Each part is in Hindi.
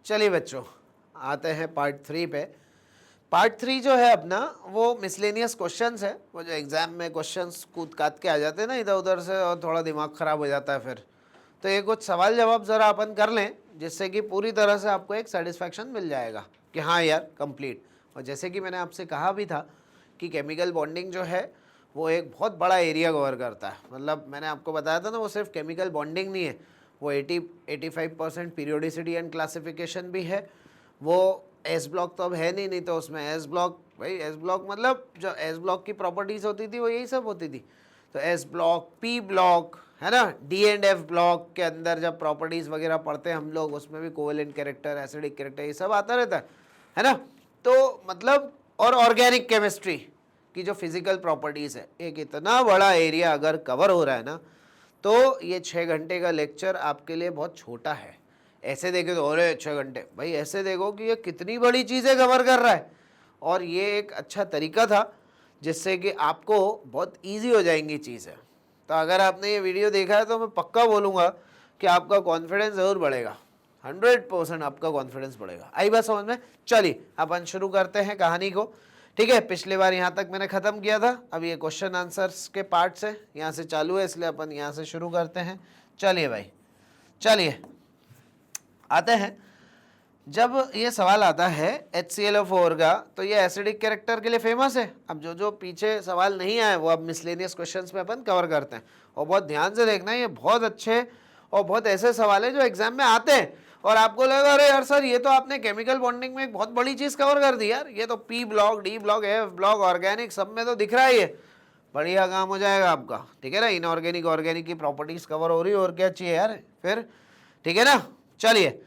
चलिए बच्चों, आते हैं पार्ट 3 पे। पार्ट 3 जो है अपना वो मिसलेनियस क्वेश्चंस है, वो जो एग्जाम में क्वेश्चंस कूद काट के आ जाते हैं ना इधर उधर से, और थोड़ा दिमाग खराब हो जाता है फिर। तो ये कुछ सवाल जवाब ज़रा अपन कर लें, जिससे कि पूरी तरह से आपको एक सेटिस्फैक्शन मिल जाएगा कि हाँ यार कंप्लीट। और जैसे कि मैंने आपसे कहा भी था कि केमिकल बॉन्डिंग जो है वो एक बहुत बड़ा एरिया कवर करता है। मतलब मैंने आपको बताया था ना, वो सिर्फ केमिकल बॉन्डिंग नहीं है, वो 85% पीरियोडिसिटी एंड क्लासिफिकेशन भी है। वो एस ब्लॉक तो अब है नहीं तो उसमें एस ब्लॉक, भाई एस ब्लॉक मतलब जो एस ब्लॉक की प्रॉपर्टीज होती थी वो यही सब होती थी। तो एस ब्लॉक, पी ब्लॉक है ना, डी एंड एफ ब्लॉक के अंदर जब प्रॉपर्टीज वगैरह पढ़ते हैं हम लोग, उसमें भी कोवेलेंट कैरेक्टर, एसिडिक कैरेक्टर, ये सब आता रहता है ना। तो मतलब और ऑर्गेनिक केमिस्ट्री की जो फिजिकल प्रॉपर्टीज है, एक इतना बड़ा एरिया अगर कवर हो रहा है ना, तो ये 6 घंटे का लेक्चर आपके लिए बहुत छोटा है। ऐसे देखे तो अरे 6 घंटे, भाई ऐसे देखो कि ये कितनी बड़ी चीज़ें कवर कर रहा है। और ये एक अच्छा तरीका था जिससे कि आपको बहुत इजी हो जाएंगी चीज़ें। तो अगर आपने ये वीडियो देखा है तो मैं पक्का बोलूँगा कि आपका कॉन्फिडेंस ज़रूर बढ़ेगा, 100% आपका कॉन्फिडेंस बढ़ेगा। आई बात समझ में? चलिए अपन शुरू करते हैं कहानी को। ठीक है, पिछली बार यहाँ तक मैंने ख़त्म किया था, अब ये क्वेश्चन आंसर्स के पार्ट से यहाँ से चालू है, इसलिए अपन यहाँ से शुरू करते हैं। चलिए भाई, चलिए आते हैं। जब ये सवाल आता है HClO4 का, तो ये एसिडिक कैरेक्टर के लिए फेमस है। अब जो जो पीछे सवाल नहीं आए वो अब मिसलेनियस क्वेश्चंस में अपन कवर करते हैं। और बहुत ध्यान से देखना, ये बहुत अच्छे और बहुत ऐसे सवाल है जो एग्जाम में आते हैं और आपको लगेगा अरे यार सर ये तो आपने केमिकल बॉन्डिंग में एक बहुत बड़ी चीज़ कवर कर दी यार, ये तो P block, D block, F block, organic सब में तो दिख रहा है ये। बढ़िया काम हो जाएगा आपका, ठीक है ना। इनऑर्गेनिक ऑर्गेनिक की प्रॉपर्टीज कवर हो रही है, और क्या चाहिए यार फिर, ठीक है ना। चलिए,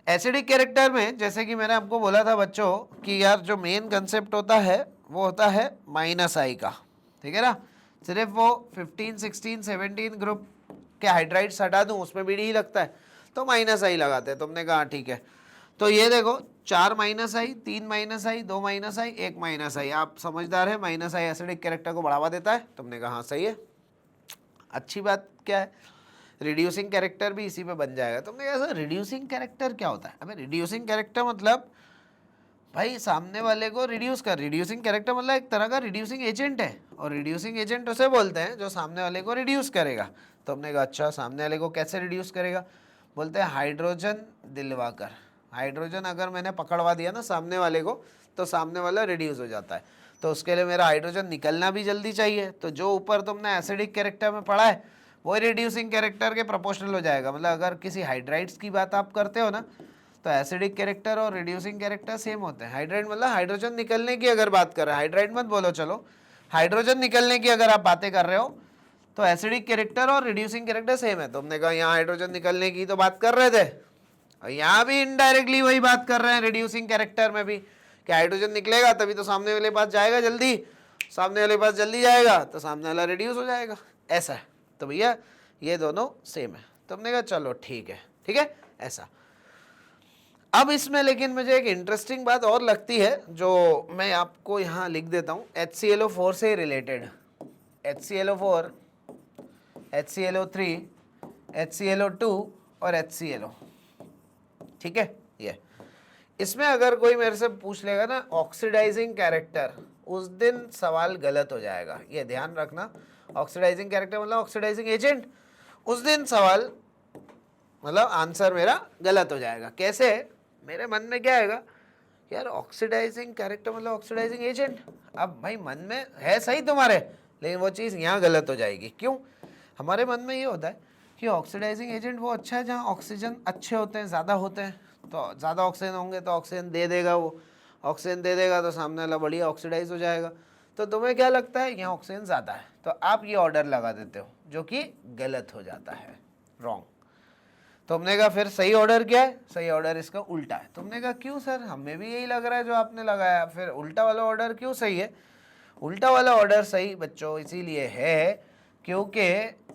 एसिडिक कैरेक्टर में जैसे कि मैंने आपको बोला था बच्चों कि यार जो मेन कंसेप्ट होता है वो होता है -I का, ठीक है ना। सिर्फ वो 15, 16, 17 ग्रुप के हाइड्राइड्स हटा दूं, उसमें भी डी लगता है तो -I लगाते हैं। तुमने कहा ठीक है, तो ये देखो 4 -I, 3 -I, 2 -I, 1 -I। आप समझदार है, -I एसिडिक कैरेक्टर को बढ़ावा देता है। तुमने कहा हाँ सही है, अच्छी बात क्या है, रिड्यूसिंग कैरेक्टर भी इसी पे बन जाएगा। तुमने कहा सर रिड्यूसिंग कैरेक्टर क्या होता है? अबे रिड्यूसिंग कैरेक्टर मतलब भाई सामने वाले को रिड्यूस कर, रिड्यूसिंग कैरेक्टर मतलब एक तरह का रिड्यूसिंग एजेंट है, और रिड्यूसिंग एजेंट उसे बोलते हैं जो सामने वाले को रिड्यूस करेगा। तो हमने कहा अच्छा सामने वाले को कैसे रिड्यूस करेगा? बोलते हैं हाइड्रोजन दिलवा कर। हाइड्रोजन अगर मैंने पकड़वा दिया ना सामने वाले को, तो सामने वाला रिड्यूस हो जाता है। तो उसके लिए मेरा हाइड्रोजन निकलना भी जल्दी चाहिए, तो जो ऊपर तुमने एसिडिक कैरेक्टर में पढ़ा है वो रिड्यूसिंग कैरेक्टर के प्रोपोर्शनल हो जाएगा। मतलब अगर किसी हाइड्राइड्स की बात आप करते हो ना, तो एसिडिक कैरेक्टर और रिड्यूसिंग कैरेक्टर सेम होते हैं। हाइड्राइड मतलब हाइड्रोजन निकलने की अगर बात कर रहे हैं, हाइड्राइड मत बोलो, चलो हाइड्रोजन निकलने की अगर आप बातें कर रहे हो, तो एसिडिक कैरेक्टर और रिड्यूसिंग कैरेक्टर सेम है। तुमने कहा यहाँ हाइड्रोजन निकलने की तो बात कर रहे थे, और यहाँ भी इनडायरेक्टली वही बात कर रहे हैं रिड्यूसिंग कैरेक्टर में भी, कि हाइड्रोजन निकलेगा तभी तो सामने वाले पास जाएगा जल्दी, सामने वाले पास जल्दी जाएगा तो सामने वाला रिड्यूस हो जाएगा, ऐसा है। तो भैया ये दोनों सेम है। तुमने कहा चलो ठीक है, ठीक है ऐसा। अब इसमें लेकिन मुझे एक इंटरेस्टिंग बात और लगती है जो मैं आपको यहाँ लिख देता हूँ, HClO4 से रिलेटेड। HClO4, HClO3, HClO2 और HClO, ठीक है। ये इसमें अगर कोई मेरे से पूछ लेगा ना ऑक्सीडाइजिंग कैरेक्टर, उस दिन सवाल गलत हो जाएगा, ये ध्यान रखना। ऑक्सीडाइजिंग कैरेक्टर मतलब ऑक्सीडाइजिंग एजेंट, उस दिन सवाल मतलब आंसर मेरा गलत हो जाएगा। कैसे? मेरे मन में क्या आएगा, यार ऑक्सीडाइजिंग कैरेक्टर मतलब ऑक्सीडाइजिंग एजेंट। अब भाई मन में है सही तुम्हारे, लेकिन वो चीज़ यहाँ गलत हो जाएगी। क्यों? हमारे मन में ये होता है कि ऑक्सीडाइजिंग एजेंट वो अच्छा है जहाँ ऑक्सीजन अच्छे होते हैं, ज़्यादा होते हैं, तो ज़्यादा ऑक्सीजन होंगे तो ऑक्सीजन दे देगा, वो ऑक्सीजन दे देगा तो सामने वाला बढ़िया ऑक्सीडाइज हो जाएगा। तो तुम्हें क्या लगता है यहाँ ऑक्सीजन ज़्यादा है, तो आप ये ऑर्डर लगा देते हो, जो कि गलत हो जाता है, रॉन्ग। तुमने कहा फिर सही ऑर्डर क्या है? सही ऑर्डर इसका उल्टा है। तुमने कहा क्यों सर, हमें भी यही लग रहा है जो आपने लगाया, फिर उल्टा वाला ऑर्डर क्यों सही है? उल्टा वाला ऑर्डर सही बच्चों इसीलिए है क्योंकि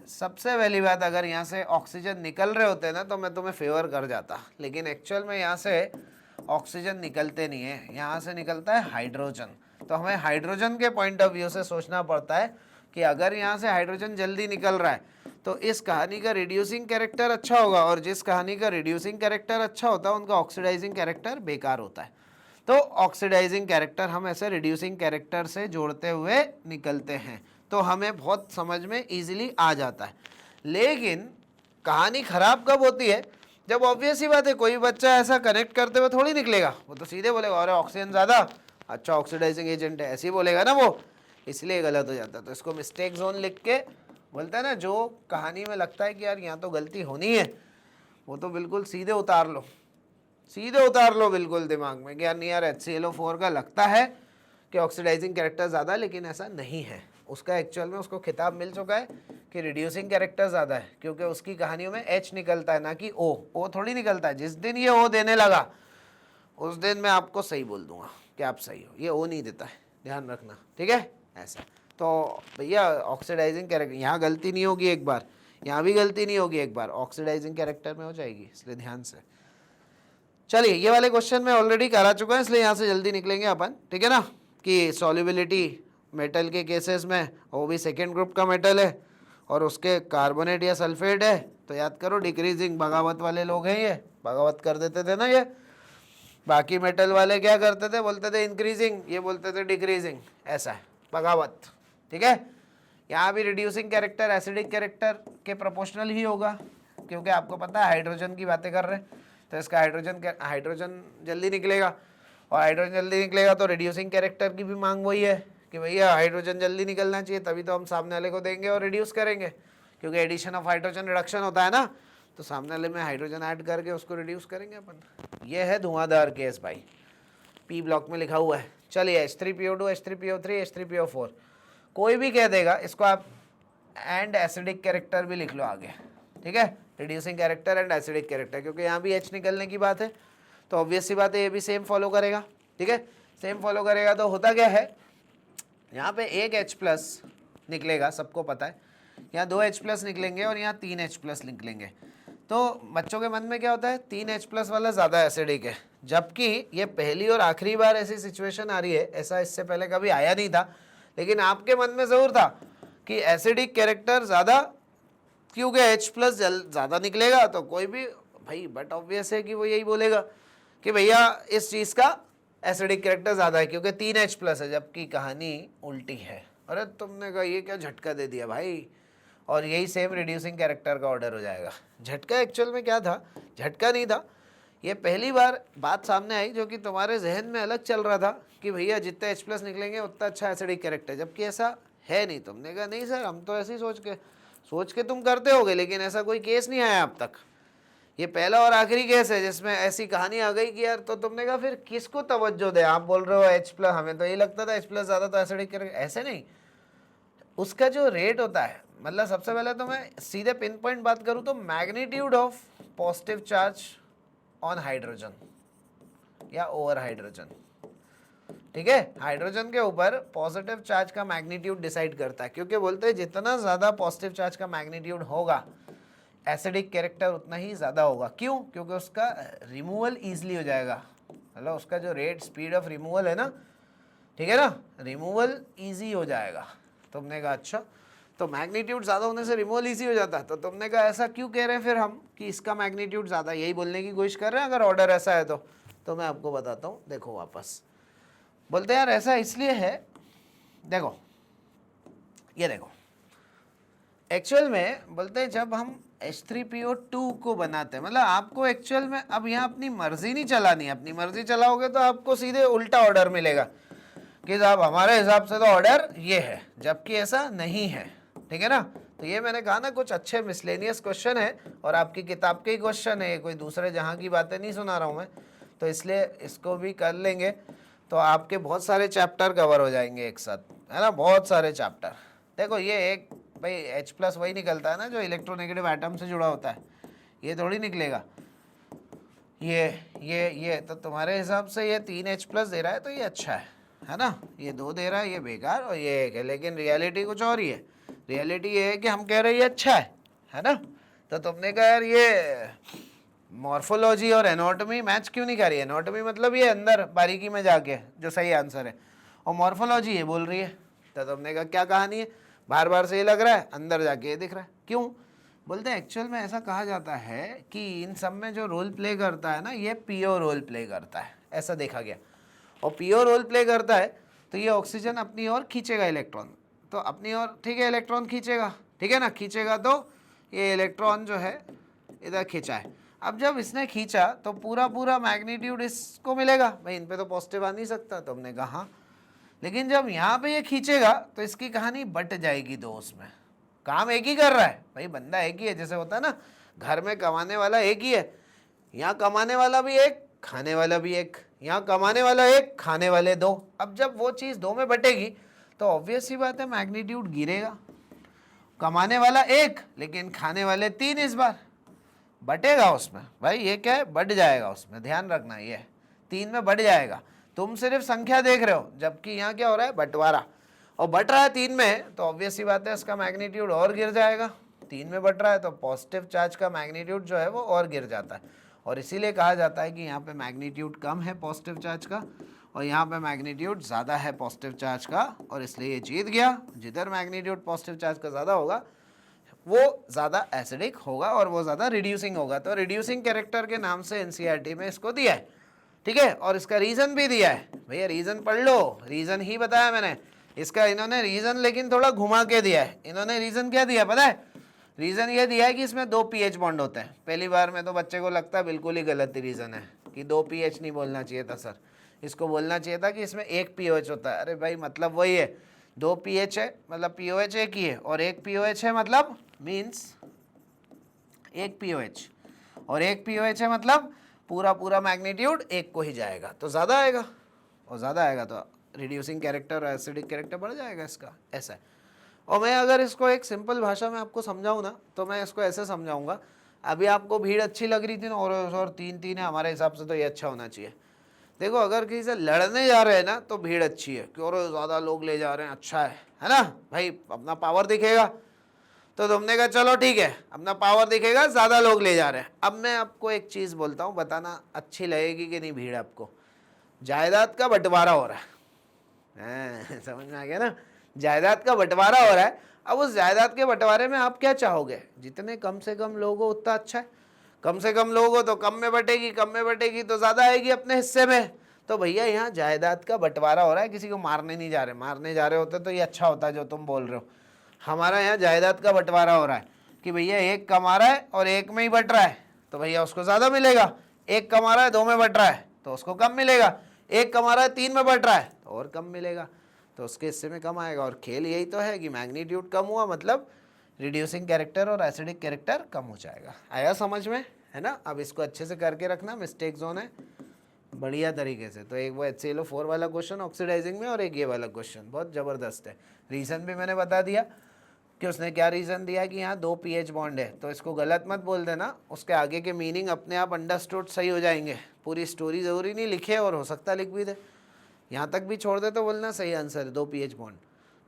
सबसे पहली बात, अगर यहाँ से ऑक्सीजन निकल रहे होते ना तो मैं तुम्हें फेवर कर जाता, लेकिन एक्चुअल में यहाँ से ऑक्सीजन निकलते नहीं है, यहाँ से निकलता है हाइड्रोजन। तो हमें हाइड्रोजन के पॉइंट ऑफ व्यू से सोचना पड़ता है कि अगर यहाँ से हाइड्रोजन जल्दी निकल रहा है तो इस कहानी का रिड्यूसिंग कैरेक्टर अच्छा होगा, और जिस कहानी का रिड्यूसिंग कैरेक्टर अच्छा होता है उनका ऑक्सीडाइजिंग कैरेक्टर बेकार होता है। तो ऑक्सीडाइजिंग कैरेक्टर हम ऐसे रिड्यूसिंग कैरेक्टर से जोड़ते हुए निकलते हैं, तो हमें बहुत समझ में इजीली आ जाता है। लेकिन कहानी खराब कब होती है? जब ऑब्वियस ही बात है कोई बच्चा ऐसा कनेक्ट करते हुए थोड़ी निकलेगा, वो तो सीधे बोलेगा अरे ऑक्सीजन ज़्यादा अच्छा ऑक्सीडाइजिंग एजेंट है, ऐसे ही बोलेगा ना वो, इसलिए गलत हो जाता है। तो इसको मिस्टेक जोन लिख के बोलते हैं ना, जो कहानी में लगता है कि यार यहाँ तो गलती होनी है, वो तो बिल्कुल सीधे उतार लो, सीधे उतार लो बिल्कुल दिमाग में कि यार नहीं यार HClO4 का लगता है कि ऑक्सीडाइजिंग कैरेक्टर ज़्यादा, लेकिन ऐसा नहीं है। उसका एक्चुअल में उसको खिताब मिल चुका है कि रिड्यूसिंग कैरेक्टर ज़्यादा है, क्योंकि उसकी कहानियों में H निकलता है ना कि O थोड़ी निकलता है। जिस दिन ये O देने लगा उस दिन मैं आपको सही बोल दूंगा कि आप सही हो, ये O नहीं देता है, ध्यान रखना, ठीक है। ऐसा तो भैया ऑक्सीडाइजिंग कैरेक्टर यहाँ गलती नहीं होगी एक बार, यहाँ भी गलती नहीं होगी एक बार, ऑक्सीडाइजिंग कैरेक्टर में हो जाएगी, इसलिए ध्यान से। चलिए ये वाले क्वेश्चन मैं ऑलरेडी करा चुका है, इसलिए यहाँ से जल्दी निकलेंगे अपन, ठीक है ना। कि सॉल्युबिलिटी मेटल के केसेस में, वो भी सेकेंड ग्रुप का मेटल है और उसके कार्बोनेट या सल्फेट है, तो याद करो डिक्रीजिंग, बगावत वाले लोग हैं ये, बगावत कर देते थे ना ये। बाकी मेटल वाले क्या करते थे, बोलते थे इंक्रीजिंग, ये बोलते थे डिक्रीजिंग, ऐसा है बगावत, ठीक है। यहाँ भी रिड्यूसिंग कैरेक्टर एसिडिक कैरेक्टर के प्रोपोर्शनल ही होगा, क्योंकि आपको पता है हाइड्रोजन की बातें कर रहे हैं, तो इसका हाइड्रोजन जल्दी निकलेगा, और हाइड्रोजन जल्दी निकलेगा तो रिड्यूसिंग कैरेक्टर की भी मांग वही है कि भैया हाइड्रोजन जल्दी निकलना चाहिए, तभी तो हम सामने वाले को देंगे और रिड्यूस करेंगे, क्योंकि एडिशन ऑफ हाइड्रोजन रिडक्शन होता है ना, तो सामने वाले में हाइड्रोजन ऐड करके उसको रिड्यूस करेंगे अपन। ये है धुआंधार केस भाई, पी ब्लॉक में लिखा हुआ है। चलिए H3PO2 H3PO3 H3PO4, कोई भी कह देगा इसको आप एंड एसिडिक कैरेक्टर भी लिख लो आगे, ठीक है, reducing character and acidic character, क्योंकि यहाँ भी H निकलने की बात है, तो ऑब्वियस सी बात है ये भी सेम फॉलो करेगा, ठीक है, सेम फॉलो करेगा। तो होता क्या है, यहाँ पे एक H+ निकलेगा, सबको पता है, यहाँ 2 H+ निकलेंगे और यहाँ 3 H+ निकलेंगे। तो बच्चों के मन में क्या होता है, 3 H+ वाला ज़्यादा एसिडिक है, जबकि ये पहली और आखिरी बार ऐसी सिचुएशन आ रही है, ऐसा इससे पहले कभी आया नहीं था, लेकिन आपके मन में ज़रूर था कि एसिडिक कैरेक्टर ज़्यादा, क्योंकि H+ ज़्यादा निकलेगा, तो कोई भी भाई बट ऑब्वियस है कि वो यही बोलेगा कि भैया इस चीज़ का एसिडिक कैरेक्टर ज़्यादा है क्योंकि 3 H+ है, जबकि कहानी उल्टी है। अरे तुमने कहा ये क्या झटका दे दिया भाई, और यही सेम रिड्यूसिंग कैरेक्टर का ऑर्डर हो जाएगा। झटका एक्चुअल में क्या था, झटका नहीं था, ये पहली बार बात सामने आई जो कि तुम्हारे जहन में अलग चल रहा था कि भैया जितने H+ निकलेंगे उतना अच्छा एसिडिक कैरेक्टर, जबकि ऐसा है नहीं। तुमने कहा नहीं सर हम तो ऐसे ही सोच के तुम करते होगे, लेकिन ऐसा कोई केस नहीं आया अब तक, ये पहला और आखिरी केस है जिसमें ऐसी कहानी आ गई कि यार, तो तुमने कहा फिर किसको तवज्जो दे, आप बोल रहे हो H+, हमें तो यही लगता था H+ ज़्यादा तो एसिडिक कैरेक्टर, ऐसे नहीं, उसका जो रेट होता है, मतलब सबसे पहले तो मैं सीधे पिन पॉइंट बात करूं तो magnitude of positive charge on hydrogen या ओवर हाइड्रोजन, ठीक है, हाइड्रोजन के ऊपर पॉजिटिव चार्ज का मैग्नीट्यूड डिसाइड करता है, क्योंकि बोलते हैं जितना ज़्यादा पॉजिटिव चार्ज का मैग्नीट्यूड होगा एसिडिक कैरेक्टर उतना ही ज़्यादा होगा। क्यों? क्योंकि उसका रिमूवल ईजिली हो जाएगा, मतलब उसका जो रेट स्पीड ऑफ रिमूवल है ना, ठीक है ना, रिमूवल ईजी हो जाएगा। तुमने कहा अच्छा, तो मैग्नीट्यूड ज़्यादा होने से रिमूवल ईजी हो जाता है, तो तुमने कहा ऐसा क्यों कह रहे हैं फिर हम कि इसका मैग्नीट्यूड ज़्यादा, यही बोलने की कोशिश कर रहे हैं अगर ऑर्डर ऐसा है तो मैं आपको बताता हूँ। देखो वापस बोलते हैं यार ऐसा इसलिए है, देखो ये देखो, एक्चुअल में बोलते हैं जब हम H3PO2 को बनाते हैं, मतलब आपको एक्चुअल में अब यहाँ अपनी मर्जी नहीं चलानी है, अपनी मर्जी चलाओगे तो आपको सीधे उल्टा ऑर्डर मिलेगा कि साहब हमारे हिसाब से तो ऑर्डर ये है, जबकि ऐसा नहीं है, ठीक है ना। तो ये मैंने कहा ना कुछ अच्छे मिसलेनियस क्वेश्चन है और आपकी किताब के ही क्वेश्चन है, कोई दूसरे जहाँ की बातें नहीं सुना रहा हूँ मैं, तो इसलिए इसको भी कर लेंगे तो आपके बहुत सारे चैप्टर कवर हो जाएंगे एक साथ, है ना, बहुत सारे चैप्टर। देखो ये एक भाई H+ वही निकलता है ना जो इलेक्ट्रोनेगेटिव एटम से जुड़ा होता है, ये थोड़ी निकलेगा, ये तो तुम्हारे हिसाब से ये 3 H+ दे रहा है तो ये अच्छा है ना, ये 2 दे रहा है ये बेकार और ये 1 है, लेकिन रियलिटी कुछ और ही है। रियलिटी ये है कि हम कह रहे हैं ये अच्छा है ना, तो तुमने कहा यार ये मॉर्फोलॉजी और एनाटॉमी मैच क्यों नहीं कर रही है, एनाटॉमी मतलब ये अंदर बारीकी में जाके जो सही आंसर है, और मॉर्फोलॉजी ये बोल रही है, तो तुमने कहा क्या कहानी है, बार बार से ये लग रहा है अंदर जाके ये दिख रहा है, क्यों? बोलते हैं एक्चुअल में ऐसा कहा जाता है कि इन सब में जो रोल प्ले करता है ना, ये पीओ रोल प्ले करता है, ऐसा देखा गया। और पीओ रोल प्ले करता है तो ये ऑक्सीजन अपनी ओर खींचेगा इलेक्ट्रॉन, तो अपनी ओर ठीक है इलेक्ट्रॉन खींचेगा, ठीक है ना, खींचेगा तो ये इलेक्ट्रॉन जो है इधर खींचा है। अब जब इसने खींचा तो पूरा मैग्नीट्यूड इसको मिलेगा, भाई इन पे तो पॉजिटिव आ नहीं सकता, तो हमने कहा हाँ। लेकिन जब यहाँ पे ये खींचेगा तो इसकी कहानी बट जाएगी दो, उसमें काम एक ही कर रहा है भाई, बंदा एक ही है, जैसे होता है ना घर में कमाने वाला एक ही है, यहाँ कमाने वाला भी एक, खाने वाला भी एक, यहाँ कमाने वाला एक, खाने वाले दो। अब जब वो चीज़ दो में बटेगी तो ऑब्वियस ही बात है मैग्नीट्यूड गिरेगा। कमाने वाला एक लेकिन खाने वाले तीन, इस बार बटेगा उसमें, भाई ये क्या है, बढ़ जाएगा उसमें, ध्यान रखना ये 3 में बढ़ जाएगा। तुम सिर्फ संख्या देख रहे हो, जबकि यहाँ क्या हो रहा है, बंटवारा, और बट रहा है 3 में, तो ऑब्वियस सी बात है इसका मैग्नीट्यूड और गिर जाएगा। 3 में बट रहा है तो पॉजिटिव चार्ज का मैग्नीट्यूड जो है वो और गिर जाता है, और इसीलिए कहा जाता है कि यहाँ पे मैग्नीट्यूड कम है पॉजिटिव चार्ज का और यहाँ पे मैग्नीट्यूड ज़्यादा है पॉजिटिव चार्ज का, और इसलिए ये जीत गया। जिधर मैग्नीट्यूड पॉजिटिव चार्ज का ज़्यादा होगा वो ज़्यादा एसिडिक होगा और वो ज़्यादा रिड्यूसिंग होगा। तो रिड्यूसिंग कैरेक्टर के नाम से एनसीईआरटी में इसको दिया है, ठीक है, और इसका रीज़न भी दिया है। भैया रीज़न पढ़ लो, रीज़न ही बताया मैंने इसका, इन्होंने रीज़न लेकिन थोड़ा घुमा के दिया है। इन्होंने रीज़न क्या दिया पता है, रीज़न ये दिया है कि इसमें 2 पीएच बॉन्ड होते हैं। पहली बार में तो बच्चे को लगता है बिल्कुल ही गलत रीज़न है कि 2 पीएच नहीं बोलना चाहिए था सर, इसको बोलना चाहिए था कि इसमें 1 पीओएच होता है। अरे भाई मतलब वही है, 2 पीएच है मतलब पीओएच एक ही है, और 1 पीओएच है मतलब मीन्स 1 पीओएच, और 1 पीओएच है मतलब पूरा मैग्नीट्यूड एक को ही जाएगा, तो ज़्यादा आएगा, और ज़्यादा आएगा तो रिड्यूसिंग कैरेक्टर और एसिडिक कैरेक्टर बढ़ जाएगा इसका, ऐसा है। और मैं अगर इसको एक सिंपल भाषा में आपको समझाऊँ ना, तो मैं इसको ऐसे समझाऊंगा। अभी आपको भीड़ अच्छी लग रही थी ना, और 3 है, हमारे हिसाब से तो ये अच्छा होना चाहिए। देखो अगर किसी से लड़ने जा रहे हैं ना तो भीड़ अच्छी है, कि और ज़्यादा लोग ले जा रहे हैं, अच्छा है ना भाई, अपना पावर दिखेगा। तो तुमने कहा चलो ठीक है, अपना पावर दिखेगा, ज़्यादा लोग ले जा रहे हैं। अब मैं आपको एक चीज़ बोलता हूँ, बताना अच्छी लगेगी कि नहीं भीड़ आपको। जायदाद का बंटवारा हो रहा है, समझ में आ गया ना, जायदाद का बंटवारा हो रहा है। अब उस जायदाद के बंटवारे में आप क्या चाहोगे, जितने कम से कम लोग हो उतना अच्छा है। कम से कम लोग हो तो कम में बटेगी, कम में बटेगी तो ज़्यादा आएगी अपने हिस्से में। तो भैया यहाँ जायदाद का बंटवारा हो रहा है, किसी को मारने नहीं जा रहे, मारने जा रहे होते तो ये अच्छा होता जो तुम बोल रहे हो। हमारा यहाँ जायदाद का बंटवारा हो रहा है कि भैया एक कमा रहा है और एक में ही बट रहा है, तो भैया उसको ज़्यादा मिलेगा। एक कमा रहा है 2 में बट रहा है तो उसको कम मिलेगा। एक कमा रहा है 3 में बट रहा है तो और कम मिलेगा, तो उसके हिस्से में कम आएगा। और खेल यही तो है कि मैग्नीट्यूड कम हुआ मतलब रिड्यूसिंग कैरेक्टर और एसिडिक कैरेक्टर कम हो जाएगा। आया समझ में, है ना। अब इसको अच्छे से करके रखना, मिस्टेक जोन है बढ़िया तरीके से। तो एक वो HClO4 वाला क्वेश्चन ऑक्सीडाइजिंग में, और एक ये वाला क्वेश्चन बहुत ज़बरदस्त है। रीज़न भी मैंने बता दिया कि उसने क्या रीज़न दिया कि यहाँ 2 पीएच बॉन्ड है, तो इसको गलत मत बोल देना, उसके आगे के मीनिंग अपने आप अंडरस्टूड सही हो जाएंगे। पूरी स्टोरी ज़रूरी नहीं लिखे, और हो सकता लिख भी दे, यहाँ तक भी छोड़ दे तो बोलना सही आंसर है 2 पीएच बॉन्ड,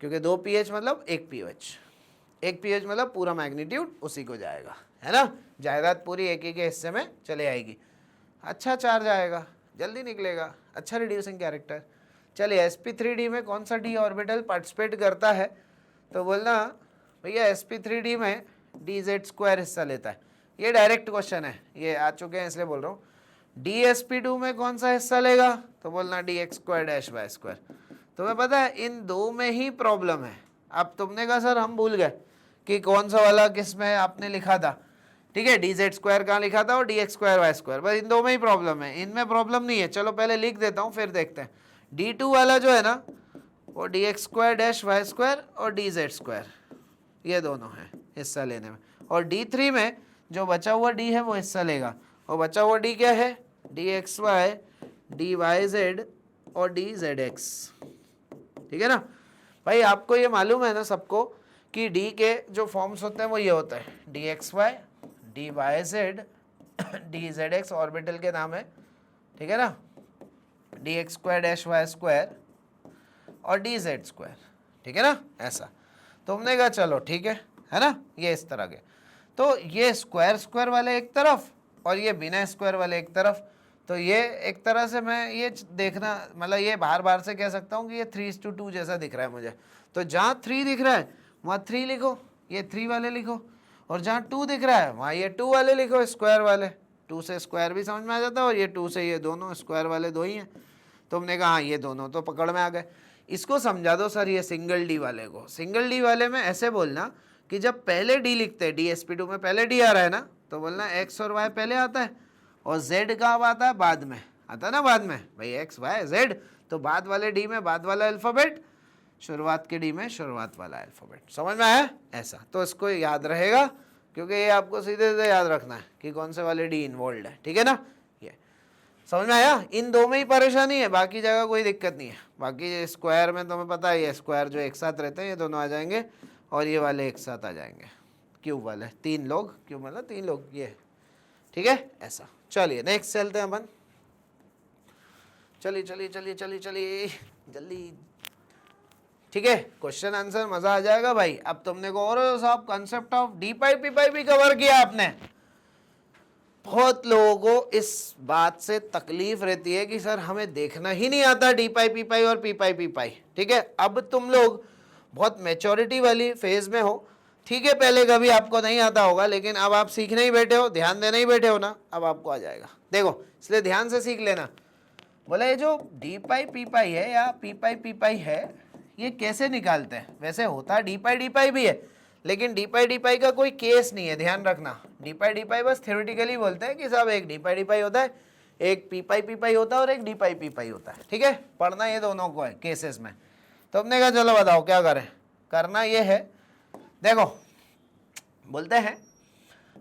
क्योंकि 2 पीएच मतलब 1 पीओएच, 1 पीएच मतलब पूरा मैग्नीट्यूड उसी को जाएगा, है ना। जायदाद पूरी एक ही के हिस्से में चले आएगी, अच्छा चार्ज आएगा, जल्दी निकलेगा, अच्छा रिड्यूसिंग कैरेक्टर। चलिए sp3d में कौन सा d ऑर्बिटल पार्टिसिपेट करता है, तो बोलना भैया sp3d में dz² हिस्सा लेता है। ये डायरेक्ट क्वेश्चन है, ये आ चुके हैं इसलिए बोल रहा हूँ। dsp2 में कौन सा हिस्सा लेगा, तो बोलना dx²-y²। तुम्हें पता है इन दो में ही प्रॉब्लम है। अब तुमने कहा सर हम भूल गए कि कौन सा वाला किस में आपने लिखा था, ठीक है, dz² कहाँ लिखा था और dx²-y², बस इन दो में ही प्रॉब्लम है, इनमें प्रॉब्लम नहीं है। चलो पहले लिख देता हूँ फिर देखते हैं। d2 वाला जो है ना वो dx²-y² और dz², ये दोनों हैं हिस्सा लेने में। और d3 में जो बचा हुआ d है वो हिस्सा लेगा, और बचा हुआ d क्या है, dxy, dyz और dzx, ठीक है ना भाई। आपको ये मालूम है ना सबको कि d के जो फॉर्म्स होते हैं वो ये होता है dxy, dyz, dzx ऑर्बिटल के नाम है, ठीक है ना, dx²-y² और dz², ठीक है ना, ऐसा। तो हमने कहा चलो ठीक है ना, ये इस तरह के। तो ये स्क्वायर वाले एक तरफ और ये बिना स्क्वायर वाले एक तरफ, तो ये एक तरह से मैं ये देखना, मतलब ये बार से कह सकता हूँ कि ये 3:2 जैसा दिख रहा है मुझे। तो जहाँ 3 दिख रहा है वहाँ 3 लिखो, ये 3 वाले लिखो, और जहाँ 2 दिख रहा है वहाँ ये 2 वाले लिखो, स्क्वायर वाले। 2 से स्क्वायर भी समझ में आ जाता है, और ये 2 से ये दोनों स्क्वायर वाले दो ही हैं। तो हमने कहा हाँ ये दोनों तो पकड़ में आ गए। इसको समझा दो सर ये सिंगल डी वाले को। सिंगल डी वाले में ऐसे बोलना कि जब पहले डी लिखते हैं, DSP2 में पहले डी आ रहा है ना, तो बोलना एक्स और वाई पहले आता है, और जेड कब आता है? बाद में आता है ना, बाद में भाई एक्स वाई जेड। तो बाद वाले डी में बाद वाला अल्फ़ाबेट, शुरुआत के डी में शुरुआत वाला अल्फ़ाबेट। समझ में आया? ऐसा तो इसको याद रहेगा, क्योंकि ये आपको सीधे सीधे याद रखना है कि कौन से वाले डी इन्वॉल्व है। ठीक है ना? ये समझ में आया? इन दो में ही परेशानी है, बाकी जगह कोई दिक्कत नहीं है। बाकी स्क्वायर में तुम्हें पता है, ये स्क्वायर जो एक साथ रहते हैं ये दोनों आ जाएंगे, और ये वाले एक साथ आ जाएंगे। क्यूब वाले 3 लोग, क्यूब मतलब 3 लोग, ये ठीक है ऐसा। चलिए नेक्स्ट चलते हैं अपन। चलिए चलिए चलिए चलिए चलिए जल्दी। ठीक है, क्वेश्चन आंसर मजा आ जाएगा भाई। अब तुमने को और साहब concept of D pi P pi भी कवर किया आपने। बहुत लोगों को इस बात से तकलीफ रहती है कि सर हमें देखना ही नहीं आता डी पाई पी पाई और पी पाई पी पाई। ठीक है, अब तुम लोग बहुत मैच्योरिटी वाली फेज में हो। ठीक है, पहले कभी आपको नहीं आता होगा, लेकिन अब आप सीखने ही बैठे हो, ध्यान देने ही बैठे हो ना, अब आपको आ जाएगा। देखो, इसलिए ध्यान से सीख लेना। बोला ये जो डी पाई पी पाई है या पी पाई है, ये कैसे निकालते हैं? वैसे होता डी पाई भी है, लेकिन डी पाई का कोई केस नहीं है, ध्यान रखना। डी पाई बस थ्योरेटिकली बोलते हैं कि साहब एक डी पाई होता है, एक पी पाई होता है, और एक डी पाई होता है। ठीक है, पढ़ना ये दोनों को है केसेस में। तो हमने कहा चलो बताओ क्या करें। करना ये है, देखो बोलते हैं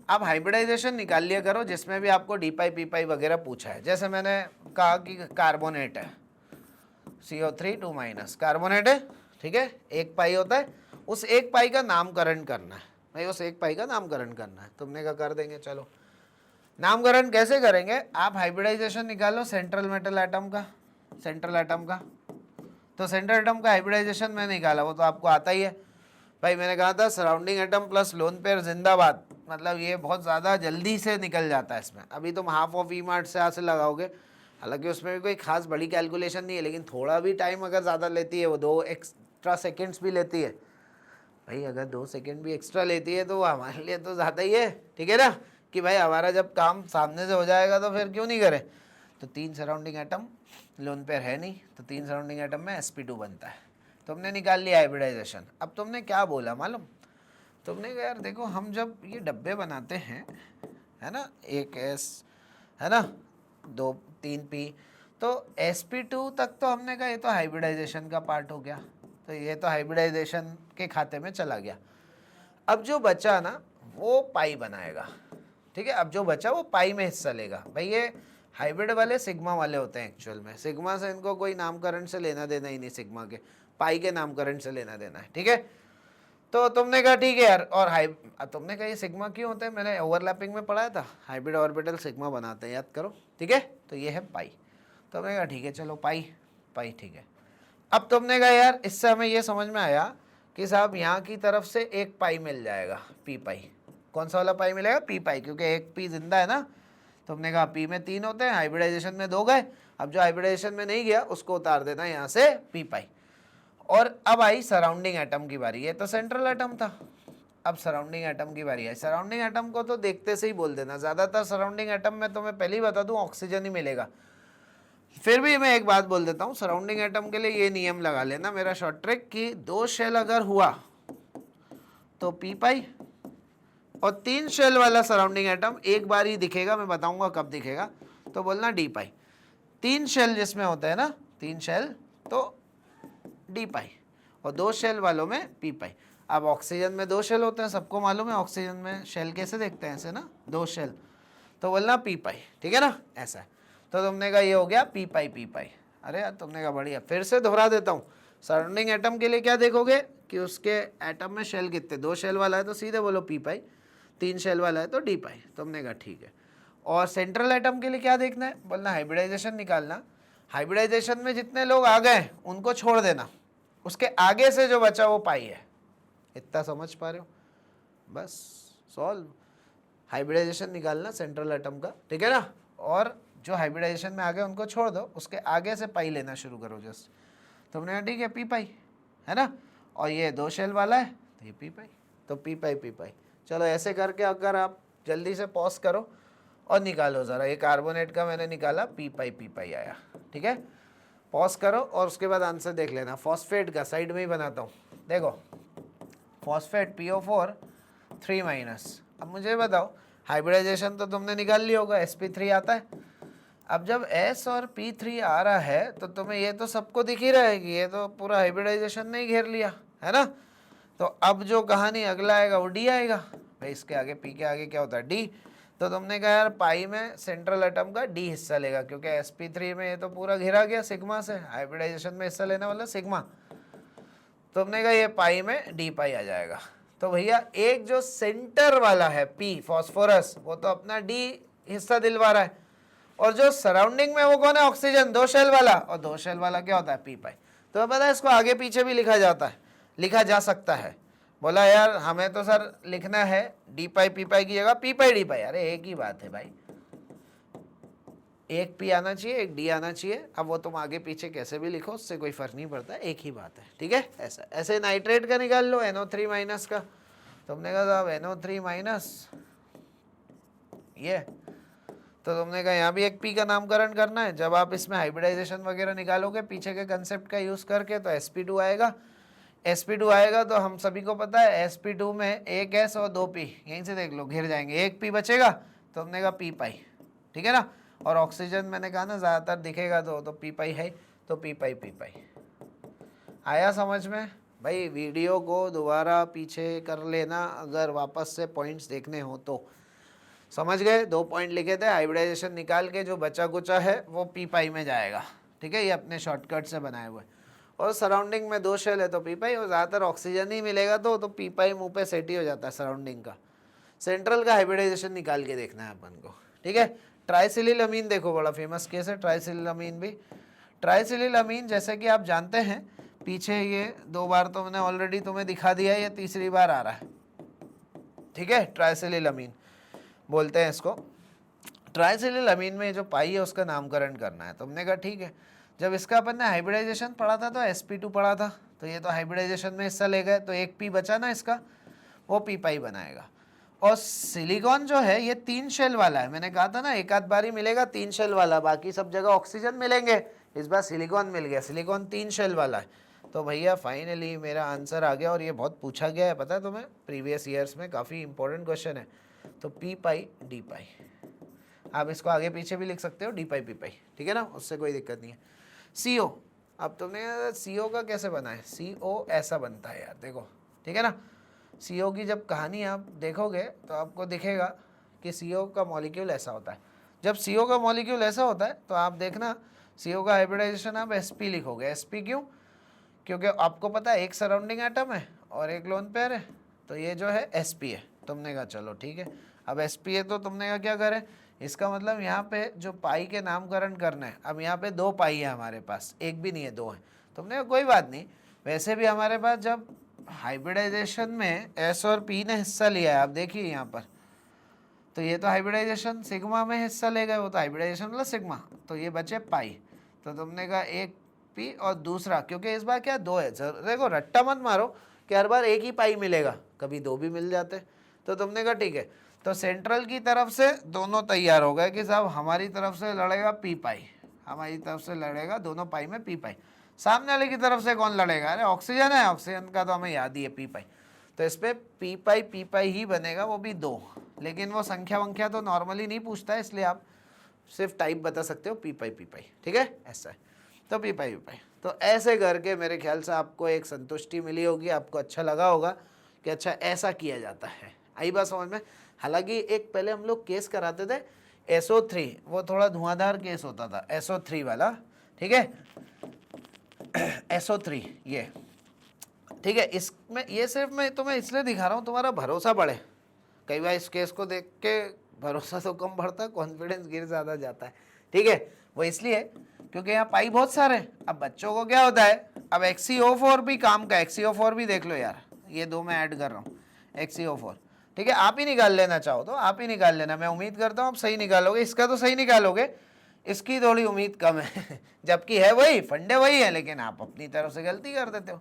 आप हाइब्रिडाइजेशन निकाल लिया करो जिसमें भी आपको डी पाई पी पाई वगैरह पूछा है। जैसे मैंने कहा कि कार्बोनेट है, CO3 2- कार्बोनेट है। ठीक है, एक पाई होता है, उस एक पाई का नामकरण करना है भाई, उस एक पाई का नामकरण करना है। तुमने कहा कर देंगे, चलो नामकरण कैसे करेंगे? आप हाइब्रिडाइजेशन निकालो सेंट्रल मेटल एटम का, सेंट्रल एटम का। तो सेंट्रल एटम का हाइब्रिडाइजेशन मैंने निकाला, वो तो आपको आता ही है भाई। मैंने कहा था surrounding atom plus lone pair जिंदाबाद, मतलब ये बहुत ज़्यादा जल्दी से निकल जाता है इसमें। अभी तुम हाफ ऑफ ई मार्ट से यहाँ से लगाओगे, हालांकि उसमें भी कोई खास बड़ी कैलकुलेशन नहीं है, लेकिन थोड़ा भी टाइम अगर ज़्यादा लेती है, वो 2 एक्स्ट्रा सेकेंड्स भी लेती है भाई। अगर 2 सेकेंड भी एक्स्ट्रा लेती है तो वो हमारे लिए तो ज़्यादा ही है। ठीक है ना, कि भाई हमारा जब काम सामने से हो जाएगा तो फिर क्यों नहीं करें। तो 3 सराउंडिंग एटम, लोन पेयर है नहीं, तो 3 सराउंडिंग एटम में sp2 बनता है। तुमने निकाल लिया हाइब्रिडाइजेशन। अब तुमने क्या बोला मालूम? तुमने कहा यार देखो, हम जब ये डब्बे बनाते हैं, है ना, एक S है ना, 2 3 P, तो sp2 तक तो हमने कहा ये तो हाइब्रिडाइजेशन का पार्ट हो गया, तो ये तो हाइब्रिडाइजेशन के खाते में चला गया। अब जो बचा ना वो पाई बनाएगा। ठीक है, अब जो बचा वो पाई में हिस्सा लेगा भाई। ये हाइब्रिड वाले सिग्मा वाले होते हैं एक्चुअल में, सिग्मा से इनको कोई नामकरण से लेना देना ही नहीं, सिग्मा के पाई के नामकरण से लेना देना है। ठीक है, तो तुमने कहा ठीक है यार, और तुमने कहा ये सिग्मा क्यों होते हैं? मैंने ओवरलैपिंग में पढ़ाया था, हाइब्रिड ऑर्बिटल सिग्मा बनाते हैं, याद करो। ठीक है, तो ये है पाई। तो हमने कहा ठीक है चलो पाई पाई, ठीक है। अब तुमने कहा यार इससे हमें ये समझ में आया कि साहब यहाँ की तरफ से एक पाई मिल जाएगा, पी पाई। कौन सा वाला पाई मिलेगा? पी पाई, क्योंकि एक पी जिंदा है ना। तुमने कहा पी में 3 होते हैं, हाइब्रिडाइजेशन में 2 गए। अब जो हाइब्रिडाइजेशन में नहीं गया उसको उतार देना यहाँ से पी पाई। और अब आई सराउंडिंग एटम की बारी। ये तो सेंट्रल एटम था, अब सराउंडिंग एटम की बारी है। सराउंडिंग एटम को तो देखते से ही बोल देना। ज़्यादातर सराउंडिंग एटम में तो मैं पहले ही बता दूं ऑक्सीजन ही मिलेगा। फिर भी मैं एक बात बोल देता हूँ, सराउंडिंग एटम के लिए ये नियम लगा लेना, मेरा शॉर्ट ट्रिक, कि 2 शेल अगर हुआ तो पी पाई, और 3 शेल वाला सराउंडिंग एटम एक बार ही दिखेगा, मैं बताऊंगा कब दिखेगा, तो बोलना डी पाई। 3 शेल जिसमें होता है ना, 3 शेल तो डी पाई, और 2 शेल वालों में पी पाई। अब ऑक्सीजन में 2 शेल होते हैं, सबको मालूम है ऑक्सीजन में शेल कैसे देखते हैं, ऐसे ना, 2 शेल, तो बोलना पी पाई। ठीक है ना, ऐसा है। तो तुमने कहा ये हो गया पी पाई पी पाई। अरे यार तुमने कहा बढ़िया। फिर से दोहरा देता हूँ, सराउंडिंग एटम के लिए क्या देखोगे कि उसके एटम में शेल कितने, 2 शेल वाला है तो सीधे बोलो पी पाई, 3 शेल वाला है तो डी पाई। तुमने कहा ठीक है। और सेंट्रल एटम के लिए क्या देखना है? बोलना हाइब्रिडाइजेशन निकालना। हाइब्रिडाइजेशन में जितने लोग आ गए उनको छोड़ देना, उसके आगे से जो बचा वो पाई है। इतना समझ पा रहे हो? बस सॉल्व। हाइब्रिडाइजेशन निकालना सेंट्रल एटम का, ठीक है ना, और जो हाइब्रिडाइजेशन में आ गए उनको छोड़ दो, उसके आगे से पाई लेना शुरू करो जस्ट। तुमने कहा ठीक है पी पाई, है ना, और ये 2 शेल वाला है तो ये पी पाई, तो पी पाई पी पाई। चलो ऐसे करके अगर आप जल्दी से पॉज करो और निकालो ज़रा, ये कार्बोनेट का मैंने निकाला, पी पाई आया, ठीक है। पॉज करो और उसके बाद आंसर देख लेना। फॉस्फेट का साइड में ही बनाता हूँ, देखो फॉस्फेट PO4 3-। अब मुझे बताओ हाइब्रिडाइजेशन तो तुमने निकाल लिया होगा, sp3 आता है। अब जब S और P3 आ रहा है तो तुम्हें ये तो सबको दिख ही रहा है कि ये तो पूरा हाइब्रिडाइजेशन ने ही घेर लिया है ना। तो अब जो कहानी अगला आएगा वो D आएगा। भाई इसके आगे P के आगे क्या होता है, D। तो तुमने कहा यार पाई में सेंट्रल एटम का D हिस्सा लेगा, क्योंकि sp3 में ये तो पूरा घिरा गया सिग्मा से, हाइब्रिडाइजेशन में हिस्सा लेने वाला सिग्मा। तुमने कहा ये पाई में D पाई आ जाएगा। तो भैया एक जो सेंटर वाला है P फॉस्फोरस, वो तो अपना D हिस्सा दिलवा रहा है, और जो सराउंडिंग में वो कौन है, ऑक्सीजन, 2 शेल वाला, और 2 शेल वाला क्या होता है, P पाई। तो पता है इसको आगे पीछे भी लिखा जाता है, लिखा जा सकता है। बोला यार हमें तो सर लिखना है D पाई P पाई की जगह P पाई D पाई। अरे एक ही बात है भाई, एक P आना चाहिए, एक D आना चाहिए। अब वो तुम आगे पीछे कैसे भी लिखो, उससे कोई फर्क नहीं पड़ता, एक ही बात है, ठीक है। ऐसा ऐसे नाइट्रेट का निकाल लो, NO3- का। तुमने कहा साहब NO3- ये, तो तुमने कहा यहाँ भी एक P का नामकरण करना है। जब आप इसमें हाइब्रिडाइजेशन वगैरह निकालोगे पीछे के कंसेप्ट का यूज़ करके, तो sp2 आएगा। sp2 आएगा तो हम सभी को पता है sp2 में एक S और 2 P, यहीं से देख लो घिर जाएंगे, एक P बचेगा। तो हमने कहा P पाई, ठीक है ना। और ऑक्सीजन मैंने कहा ना ज़्यादातर दिखेगा तो P पाई है, तो P पाई। आया समझ में भाई। वीडियो को दोबारा पीछे कर लेना अगर वापस से पॉइंट्स देखने हो तो। समझ गए, 2 पॉइंट लिखे थे, हाइब्रिडाइजेशन निकाल के जो बचा कुचा है वो P पाई में जाएगा, ठीक है। ये अपने शॉर्टकट से बनाए हुए। और सराउंडिंग में 2 शेल है तो P पाई, और ज़्यादातर ऑक्सीजन ही मिलेगा तो P पाई मुँह पे सेट ही हो जाता है सराउंडिंग का। सेंट्रल का हाइब्रिडाइजेशन निकाल के देखना है अपन को, ठीक है। ट्राइसिलिलअमीन देखो, बड़ा फेमस केस है ट्राइसिलिलअमीन भी। ट्राइसिलिलअमीन जैसे कि आप जानते हैं, पीछे ये 2 बार तो मैंने ऑलरेडी तुम्हें दिखा दिया है, ये तीसरी बार आ रहा है, ठीक है। ट्राइसिलिलअमीन बोलते हैं इसको। ट्राइसिलिलअमीन में जो पाई है उसका नामकरण करना है। तुमने कहा ठीक है। जब इसका अपन ने हाइब्रिडाइजेशन पढ़ा था तो sp2 पढ़ा था, तो ये तो हाइब्रिडाइजेशन में हिस्सा ले गए, तो एक P बचा ना इसका, वो P पाई बनाएगा। और सिलिकॉन जो है ये 3 शेल वाला है, मैंने कहा था ना एक आध बार ही मिलेगा 3 शेल वाला, बाकी सब जगह ऑक्सीजन मिलेंगे, इस बार सिलिकॉन मिल गया। सिलिकॉन 3 शेल वाला है। तो भैया फाइनली मेरा आंसर आ गया, और ये बहुत पूछा गया है पता है तुम्हें, प्रीवियस ईयर्स में काफ़ी इंपॉर्टेंट क्वेश्चन है। तो P पाई D पाई, आप इसको आगे पीछे भी लिख सकते हो, D पाई P पाई, ठीक है ना, उससे कोई दिक्कत नहीं है। CO, अब तुमने CO का कैसे बना है, CO ऐसा बनता है यार, देखो, ठीक है ना। CO की जब कहानी आप देखोगे तो आपको दिखेगा कि CO का मॉलिक्यूल ऐसा होता है। जब CO का मॉलिक्यूल ऐसा होता है तो आप देखना CO का हाइब्रिडाइजेशन आप sp लिखोगे। sp क्यों, क्योंकि आपको पता है एक सराउंडिंग एटम है और एक लोन पेयर है, तो ये जो है sp है। तुमने कहा चलो ठीक है, अब sp है तो तुमने कहा क्या करें, इसका मतलब यहाँ पे जो पाई के नामकरण करना है। अब यहाँ पे 2 पाई है हमारे पास, एक भी नहीं है, 2 है। तुमने कहा कोई बात नहीं, वैसे भी हमारे पास जब हाइब्रिडाइजेशन में S और P ने हिस्सा लिया है, आप देखिए यहाँ पर, तो ये तो हाइब्रिडाइजेशन सिग्मा में हिस्सा ले गए, वो तो हाइब्रिडाइजेशन मतलब सिग्मा, तो ये बचे पाई। तो तुमने कहा एक P और दूसरा, क्योंकि इस बार क्या 2 है, देखो रट्टा मत मारो कि हर बार एक ही पाई मिलेगा, कभी 2 भी मिल जाते। तो तुमने कहा ठीक है, तो सेंट्रल की तरफ से दोनों तैयार हो गए कि साहब हमारी तरफ से लड़ेगा P पाई, हमारी तरफ से लड़ेगा दोनों पाई में P पाई। सामने वाले की तरफ से कौन लड़ेगा, अरे ऑक्सीजन है, ऑक्सीजन का तो हमें याद ही है P पाई। तो इस पर P पाई ही बनेगा, वो भी 2। लेकिन वो संख्या वंख्या तो नॉर्मली नहीं पूछता है, इसलिए आप सिर्फ टाइप बता सकते हो P पाई, ठीक है, ऐसा है। तो P पाई तो ऐसे करके मेरे ख्याल से आपको एक संतुष्टि मिली होगी, आपको अच्छा लगा होगा कि अच्छा ऐसा किया जाता है। आई बात समझ में। हालांकि एक पहले हम लोग केस कराते थे SO3, वो थोड़ा धुआंधार केस होता था SO3 वाला, ठीक है। SO3 ये, ठीक है। इसमें ये सिर्फ मैं तुम्हें इसलिए दिखा रहा हूँ तुम्हारा भरोसा बढ़े। कई बार इस केस को देख के भरोसा तो कम बढ़ता है, कॉन्फिडेंस गिर ज़्यादा जाता है, ठीक है। वो इसलिए क्योंकि यहाँ पाई बहुत सारे हैं। अब बच्चों को क्या होता है, अब XeO4 भी काम का, XeO4 भी देख लो यार, ये 2 मैं ऐड कर रहा हूँ XeO4, ठीक है। आप ही निकाल लेना चाहो तो आप ही निकाल लेना, मैं उम्मीद करता हूँ आप सही निकालोगे। इसका तो सही निकालोगे, इसकी थोड़ी उम्मीद कम है जबकि है वही, फंडे वही है, लेकिन आप अपनी तरफ से गलती कर देते हो।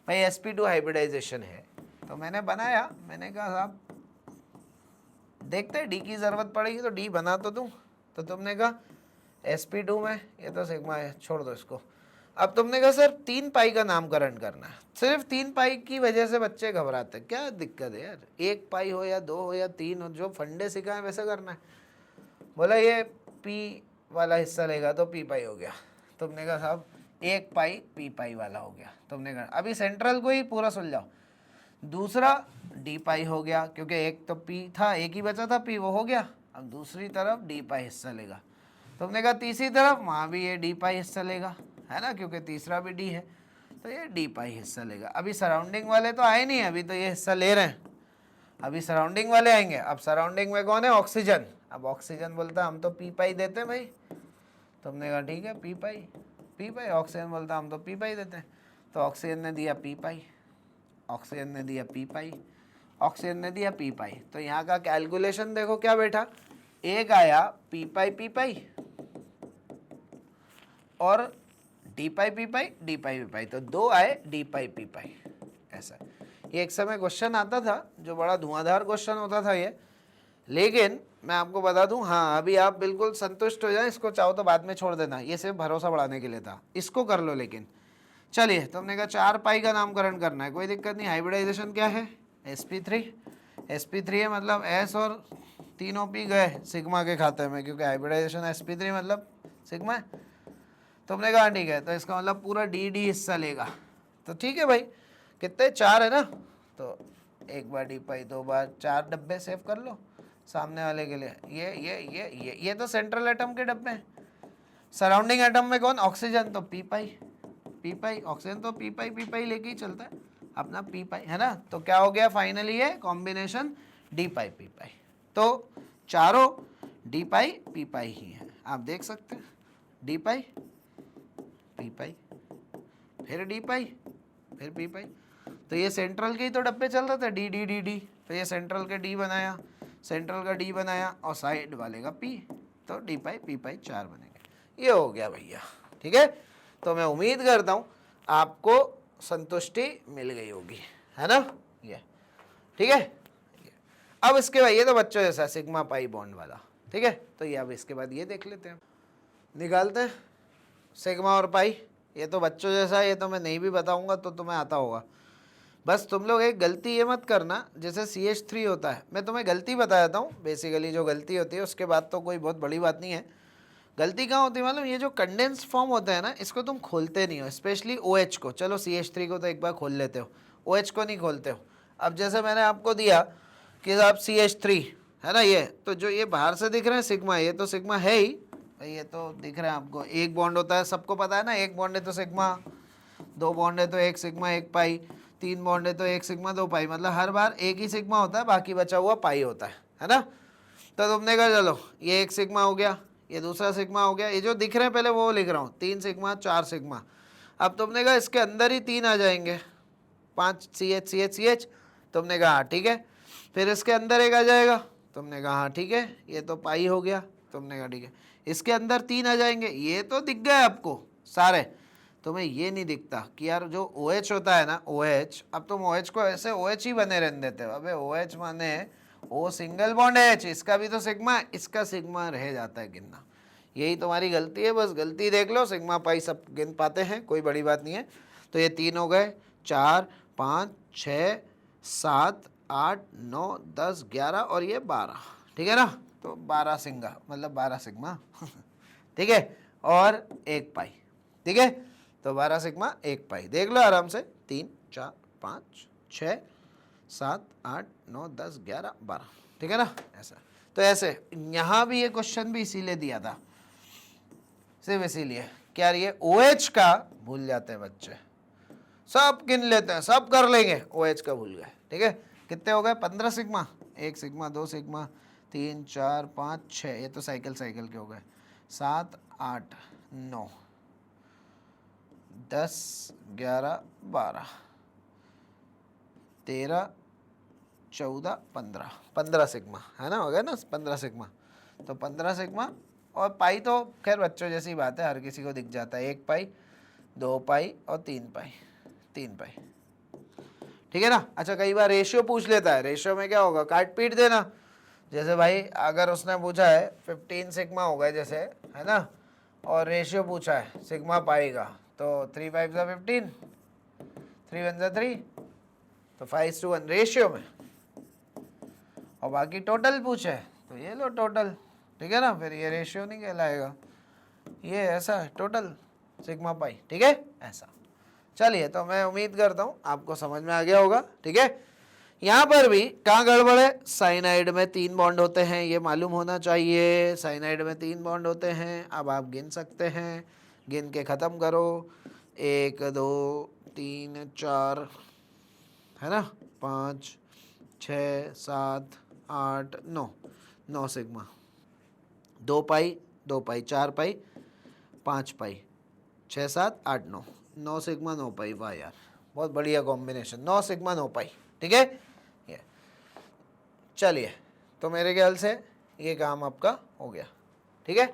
भाई sp2 हाइब्रिडाइजेशन है, तो मैंने बनाया, मैंने कहा साहब देखते हैं डी की ज़रूरत पड़ेगी तो डी बना तो दूँ। तो तुमने कहा sp2 में ये तो सिग्मा है, छोड़ दो इसको। अब तुमने कहा सर 3 पाई का नामकरण करना है। सिर्फ 3 पाई की वजह से बच्चे घबराते हैं, क्या दिक्कत है यार, 1 पाई हो या 2 हो या 3 हो, जो फंडे सिखाए वैसे करना है। बोला ये पी वाला हिस्सा लेगा तो पी पाई हो गया। तुमने कहा साहब 1 पाई पी पाई वाला हो गया। तुमने कहा अभी सेंट्रल को ही पूरा सुलझाओ। दूसरा डी पाई हो गया, क्योंकि एक तो पी था, एक ही बचा था पी, वो हो गया। अब दूसरी तरफ डी पाई हिस्सा लेगा। तुमने कहा तीसरी तरफ वहाँ भी ये डी पाई हिस्सा लेगा, है ना, क्योंकि तीसरा भी डी है, तो ये डी पाई हिस्सा लेगा। अभी सराउंडिंग वाले तो आए नहीं, अभी तो ये हिस्सा ले रहे हैं, अभी सराउंडिंग वाले आएंगे। अब सराउंडिंग में कौन है, ऑक्सीजन। अब ऑक्सीजन बोलता हम तो पी पाई देते हैं भाई। तुमने कहा ठीक है पी पाई, पी पाई। ऑक्सीजन बोलता हम तो पी पाई देते हैं, तो ऑक्सीजन ने दिया पी पाई, ऑक्सीजन ने दिया पी पाई, ऑक्सीजन ने दिया पी पाई। तो यहाँ का कैलकुलेशन देखो क्या बैठा, एक आया पी पाई और डी पाई पी पाई, डी पाई पी पाई, तो 2 आए डी पाई पी पाई। ऐसा ये एक समय क्वेश्चन आता था जो बड़ा धुआंधार क्वेश्चन होता था ये, लेकिन मैं आपको बता दूं, हाँ अभी आप बिल्कुल संतुष्ट हो जाए, इसको चाहो तो बाद में छोड़ देना, ये सिर्फ भरोसा बढ़ाने के लिए था, इसको कर लो। लेकिन चलिए, तुमने कहा 4 पाई का नामकरण करना है, कोई दिक्कत नहीं। हाइब्रिडाइजेशन क्या है, sp3, sp3 है, मतलब s और तीनों पी गए सिग्मा के खाते में, क्योंकि हाइब्रिडाइजेशन sp3 मतलब सिग्मा है। तुमने कहा ठीक है, तो इसका मतलब पूरा डी डी हिस्सा लेगा। तो ठीक है भाई, कितने 4 है ना, तो एक बार डी पाई, 2 बार, 4 डब्बे सेव कर लो सामने वाले के लिए। ये तो सेंट्रल एटम के डब्बे हैं। सराउंडिंग एटम में कौन, ऑक्सीजन, तो पी पाई, ऑक्सीजन तो पी पाई लेके ही चलता है अपना, पी पाई, है ना। तो क्या हो गया फाइनली, ये कॉम्बिनेशन डी पाई पी पाई। तो चारों डी पाई पी पाई ही है, आप देख सकते हैं, डी पाई पी पाई, फिर डी पाई, फिर पी पाई। तो ये सेंट्रल के ही तो डब्बे चल रहे थे, डी डी डी डी, तो ये सेंट्रल के डी बनाया, सेंट्रल का डी बनाया और साइड वाले का पी, तो डी पाई पी पाई 4 बनेंगे। ये हो गया भैया, ठीक है। तो मैं उम्मीद करता हूँ आपको संतुष्टि मिल गई होगी, है ना, ये ठीक है। अब इसके बाद ये तो बच्चों जैसा सिग्मा पाई बॉन्ड वाला, ठीक है। तो ये अब इसके बाद ये देख लेते हैं, निकालते हैं सिग्मा और पाई। ये तो बच्चों जैसा, ये तो मैं नहीं भी बताऊंगा तो तुम्हें आता होगा। बस तुम लोग एक गलती ये मत करना, जैसे CH3 होता है, मैं तुम्हें गलती बता देता हूँ बेसिकली, जो गलती होती है उसके बाद तो कोई बहुत बड़ी बात नहीं है। गलती कहाँ होती है मालूम, ये जो कंडेंस फॉर्म होता है ना, इसको तुम खोलते नहीं हो, स्पेशली OH को। चलो CH3 को तो एक बार खोल लेते हो, OH को नहीं खोलते हो। अब जैसे मैंने आपको दिया कि साहब CH3 है ना, ये तो जो ये बाहर से दिख रहे हैं सिग्मा, ये तो सिग्मा है ही, ये तो दिख रहा है आपको। एक बॉन्ड होता है, सबको पता है ना, एक बॉन्ड है तो सिग्मा, 2 बॉन्ड है तो 1 सिग्मा 1 पाई, 3 बॉन्ड है तो 1 सिग्मा 2 पाई, मतलब हर बार एक ही सिग्मा होता है, बाकी बचा हुआ पाई होता है ना। तो तुमने कहा चलो ये 1 सिग्मा हो गया, ये दूसरा सिग्मा हो गया, ये जो दिख रहे हैं पहले वो लिख रहा हूँ, 3 सिग्मा 4 सिग्मा। अब तुमने कहा इसके अंदर ही 3 आ जाएंगे, 5 CH CH CH। तुमने कहा हाँ ठीक है, फिर इसके अंदर 1 आ जाएगा, तुमने कहा हाँ ठीक है, ये तो पाई हो गया। तुमने कहा ठीक है, इसके अंदर 3 आ जाएंगे, ये तो दिख गए आपको सारे। तुम्हें ये नहीं दिखता कि यार जो OH होता है ना, OH, अब तुम OH को ऐसे OH ही बने रहने देते हो। अबे OH माने O सिंगल बॉन्ड H, इसका भी तो सिग्मा, इसका सिग्मा रह जाता है गिनना। यही तुम्हारी गलती है, बस गलती देख लो, सिग्मा पाई सब गिन पाते हैं, कोई बड़ी बात नहीं है। तो ये 3 हो गए, 4 5 6 7 8 9 10 11 और ये 12, ठीक है ना। तो 12 सिंगा मतलब 12 सिग्मा ठीक है, और 1 पाई, ठीक है। तो 12 सिग्मा 1 पाई, देख लो आराम से, 3 4 5 6 7 8 9 10 11 12, ठीक है ना, ऐसा। तो ऐसे यहाँ भी ये क्वेश्चन भी इसीलिए दिया था, सिर्फ इसीलिए क्या, ये OH का भूल जाते हैं बच्चे, सब गिन लेते हैं, सब कर लेंगे, OH का भूल गए, ठीक है। कितने हो गए, 15 सिग्मा, 1 सिग्मा 2 सिग्मा 3 4 5 6, ये तो साइकिल साइकिल के हो गए, 7 8 9 10 11 12 13 14 15, 15 सिग्मा, है ना, हो गया ना 15 सिग्मा। तो 15 सिग्मा और पाई तो खैर बच्चों जैसी बात है, हर किसी को दिख जाता है, 1 पाई 2 पाई और 3 पाई, 3 पाई, ठीक है ना। अच्छा, कई बार रेशियो पूछ लेता है, रेशियो में क्या होगा, काट पीट देना, जैसे भाई अगर उसने पूछा है 15 सिग्मा हो गए जैसे, है ना, और रेशियो पूछा है सिग्मा पाई का, तो 3 5 ज़ा 15, 3 1 ज़ा 3, तो 5:1 रेशियो में, और बाकी टोटल पूछे है तो ये लो टोटल, ठीक है ना, फिर ये रेशियो नहीं कहलाएगा, ये ऐसा है टोटल सिग्मा पाई, ठीक है ऐसा। चलिए, तो मैं उम्मीद करता हूँ आपको समझ में आ गया होगा, ठीक है। यहाँ पर भी कहाँ गड़बड़ है, साइनाइड में 3 बॉन्ड होते हैं, ये मालूम होना चाहिए, साइनाइड में 3 बॉन्ड होते हैं। अब आप गिन सकते हैं, गिन के ख़त्म करो, 1 2 3 4, है ना, 5 6 7 8 9, 9 सिग्मा, 2 पाई 2 पाई 4 पाई 5 पाई 6 7 8 9, 9 सिग्मा 9 पाई, वाह यार बहुत बढ़िया कॉम्बिनेशन, 9 सिग्मा 9 पाई, ठीक है ये। चलिए, तो मेरे ख्याल से ये काम आपका हो गया, ठीक है।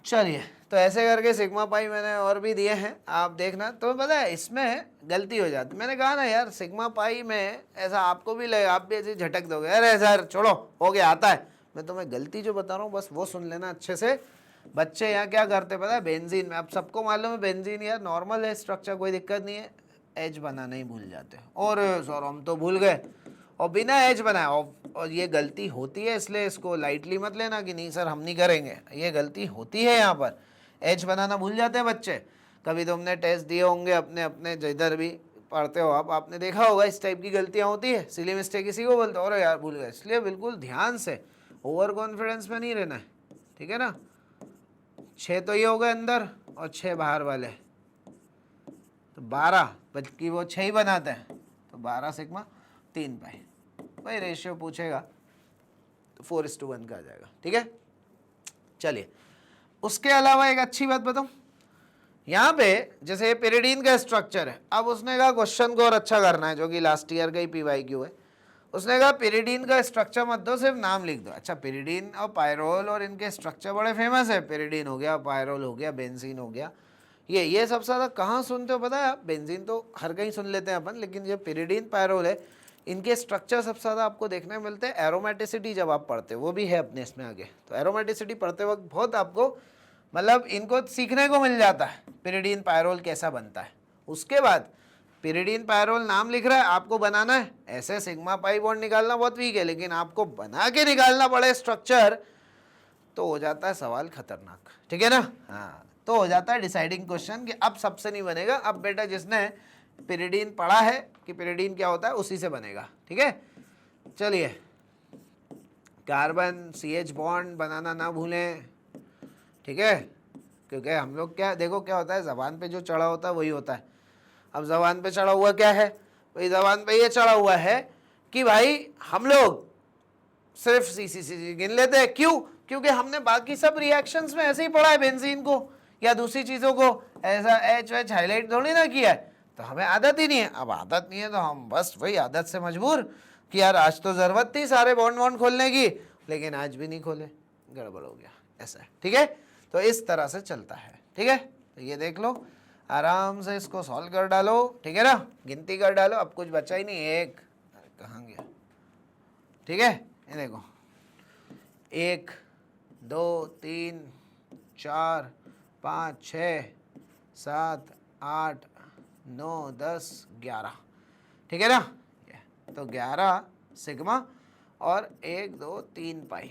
चलिए, तो ऐसे करके सिग्मा पाई मैंने और भी दिए हैं, आप देखना। तो पता है इसमें गलती हो जाती, मैंने कहा ना यार सिग्मा पाई में ऐसा आपको भी लगे, आप भी ऐसे झटक दोगे, अरे सर छोड़ो हो गया आता है। मैं तुम्हें गलती जो बता रहा हूँ बस वो सुन लेना अच्छे से। बच्चे यहाँ क्या करते पता है, बेंजीन में, अब सबको मालूम है बेंजीन यार नॉर्मल है स्ट्रक्चर, कोई दिक्कत नहीं है, एच बनाना ही भूल जाते हैं, और सर हम तो भूल गए, और बिना एच बनाए, और ये गलती होती है, इसलिए इसको लाइटली मत लेना कि नहीं सर हम नहीं करेंगे, ये गलती होती है। यहाँ पर एच बनाना भूल जाते हैं बच्चे। कभी तुमने टेस्ट दिए होंगे अपने अपने जिधर भी पढ़ते हो आप, आपने देखा होगा इस टाइप की गलतियाँ होती है, सिली मिस्टेक इसी को बोलते हो, अरे यार भूल गए। इसलिए बिल्कुल ध्यान से, ओवर कॉन्फिडेंस में नहीं रहना है, ठीक है ना। 6 तो ये हो गए अंदर और 6 बाहर वाले, तो 12, बल्कि वो 6 ही बनाते हैं, तो 12 सिग्मा 3 पाई। भाई रेशियो पूछेगा तो 4:1 का आ जाएगा, ठीक है। चलिए, उसके अलावा एक अच्छी बात बताऊं, यहाँ पे जैसे पिरिडीन का स्ट्रक्चर है, अब उसने कहा क्वेश्चन को और अच्छा करना है, जो कि लास्ट ईयर का ही PYQ है। उसने कहा पिरिडीन का स्ट्रक्चर मत दो, सिर्फ नाम लिख दो। अच्छा, पिरिडीन और पायरोल और इनके स्ट्रक्चर बड़े फेमस है, पिरिडीन हो गया, पायरोल हो गया, बेंजीन हो गया, ये सबसे ज़्यादा कहाँ सुनते हो पता है आप? बेंजीन तो हर कहीं सुन लेते हैं अपन, लेकिन जो पिरिडीन पायरोल है इनके स्ट्रक्चर सबसे ज़्यादा आपको देखने मिलते हैं। एरोमेटिसिटी जब आप पढ़ते हो, वो भी है अपने इसमें आगे, तो एरोमेटिसिटी पढ़ते वक्त बहुत आपको मतलब इनको सीखने को मिल जाता है, पिरिडीन पायरोल कैसा बनता है। उसके बाद पिरिडीन पायरोल नाम लिख रहा है, आपको बनाना है, ऐसे सिग्मा पाई बॉन्ड निकालना बहुत वीक है, लेकिन आपको बना के निकालना पड़े स्ट्रक्चर, तो हो जाता है सवाल खतरनाक, ठीक है ना। हाँ, तो हो जाता है डिसाइडिंग क्वेश्चन कि अब सबसे नहीं बनेगा, अब बेटा जिसने पिरिडीन पढ़ा है कि पिरिडीन क्या होता है उसी से बनेगा, ठीक है। चलिए, कार्बन CH बॉन्ड बनाना ना भूलें, ठीक है, क्योंकि हम लोग क्या देखो क्या होता है, ज़बान पे जो चढ़ा होता है वही होता है। अब ज़बान पे चढ़ा हुआ क्या है भाई, ज़बान पे ये चढ़ा हुआ है कि भाई हम लोग सिर्फ CC गिन लेते हैं, क्यों? क्योंकि हमने बाकी सब रिएक्शंस में ऐसे ही पढ़ा है, बेंजीन को या दूसरी चीज़ों को ऐसा एच वेच हाईलाइट थोड़ी ना किया है, तो हमें आदत ही नहीं है। अब आदत नहीं है तो हम बस वही आदत से मजबूर कि यार आज तो ज़रूरत थी सारे बॉन्ड वॉन्ड खोलने की, लेकिन आज भी नहीं खोले, गड़बड़ हो गया, ऐसा है, ठीक है। तो इस तरह से चलता है, ठीक है। तो ये देख लो, आराम से इसको सॉल्व कर डालो, ठीक है ना, गिनती कर डालो, अब कुछ बचा ही नहीं, एक कहाँ गया, ठीक है। ये देखो 1 2 3 4 5 6 7 8 9 10 11, ठीक है ना। तो 11 सिग्मा और 1 2 3 पाई,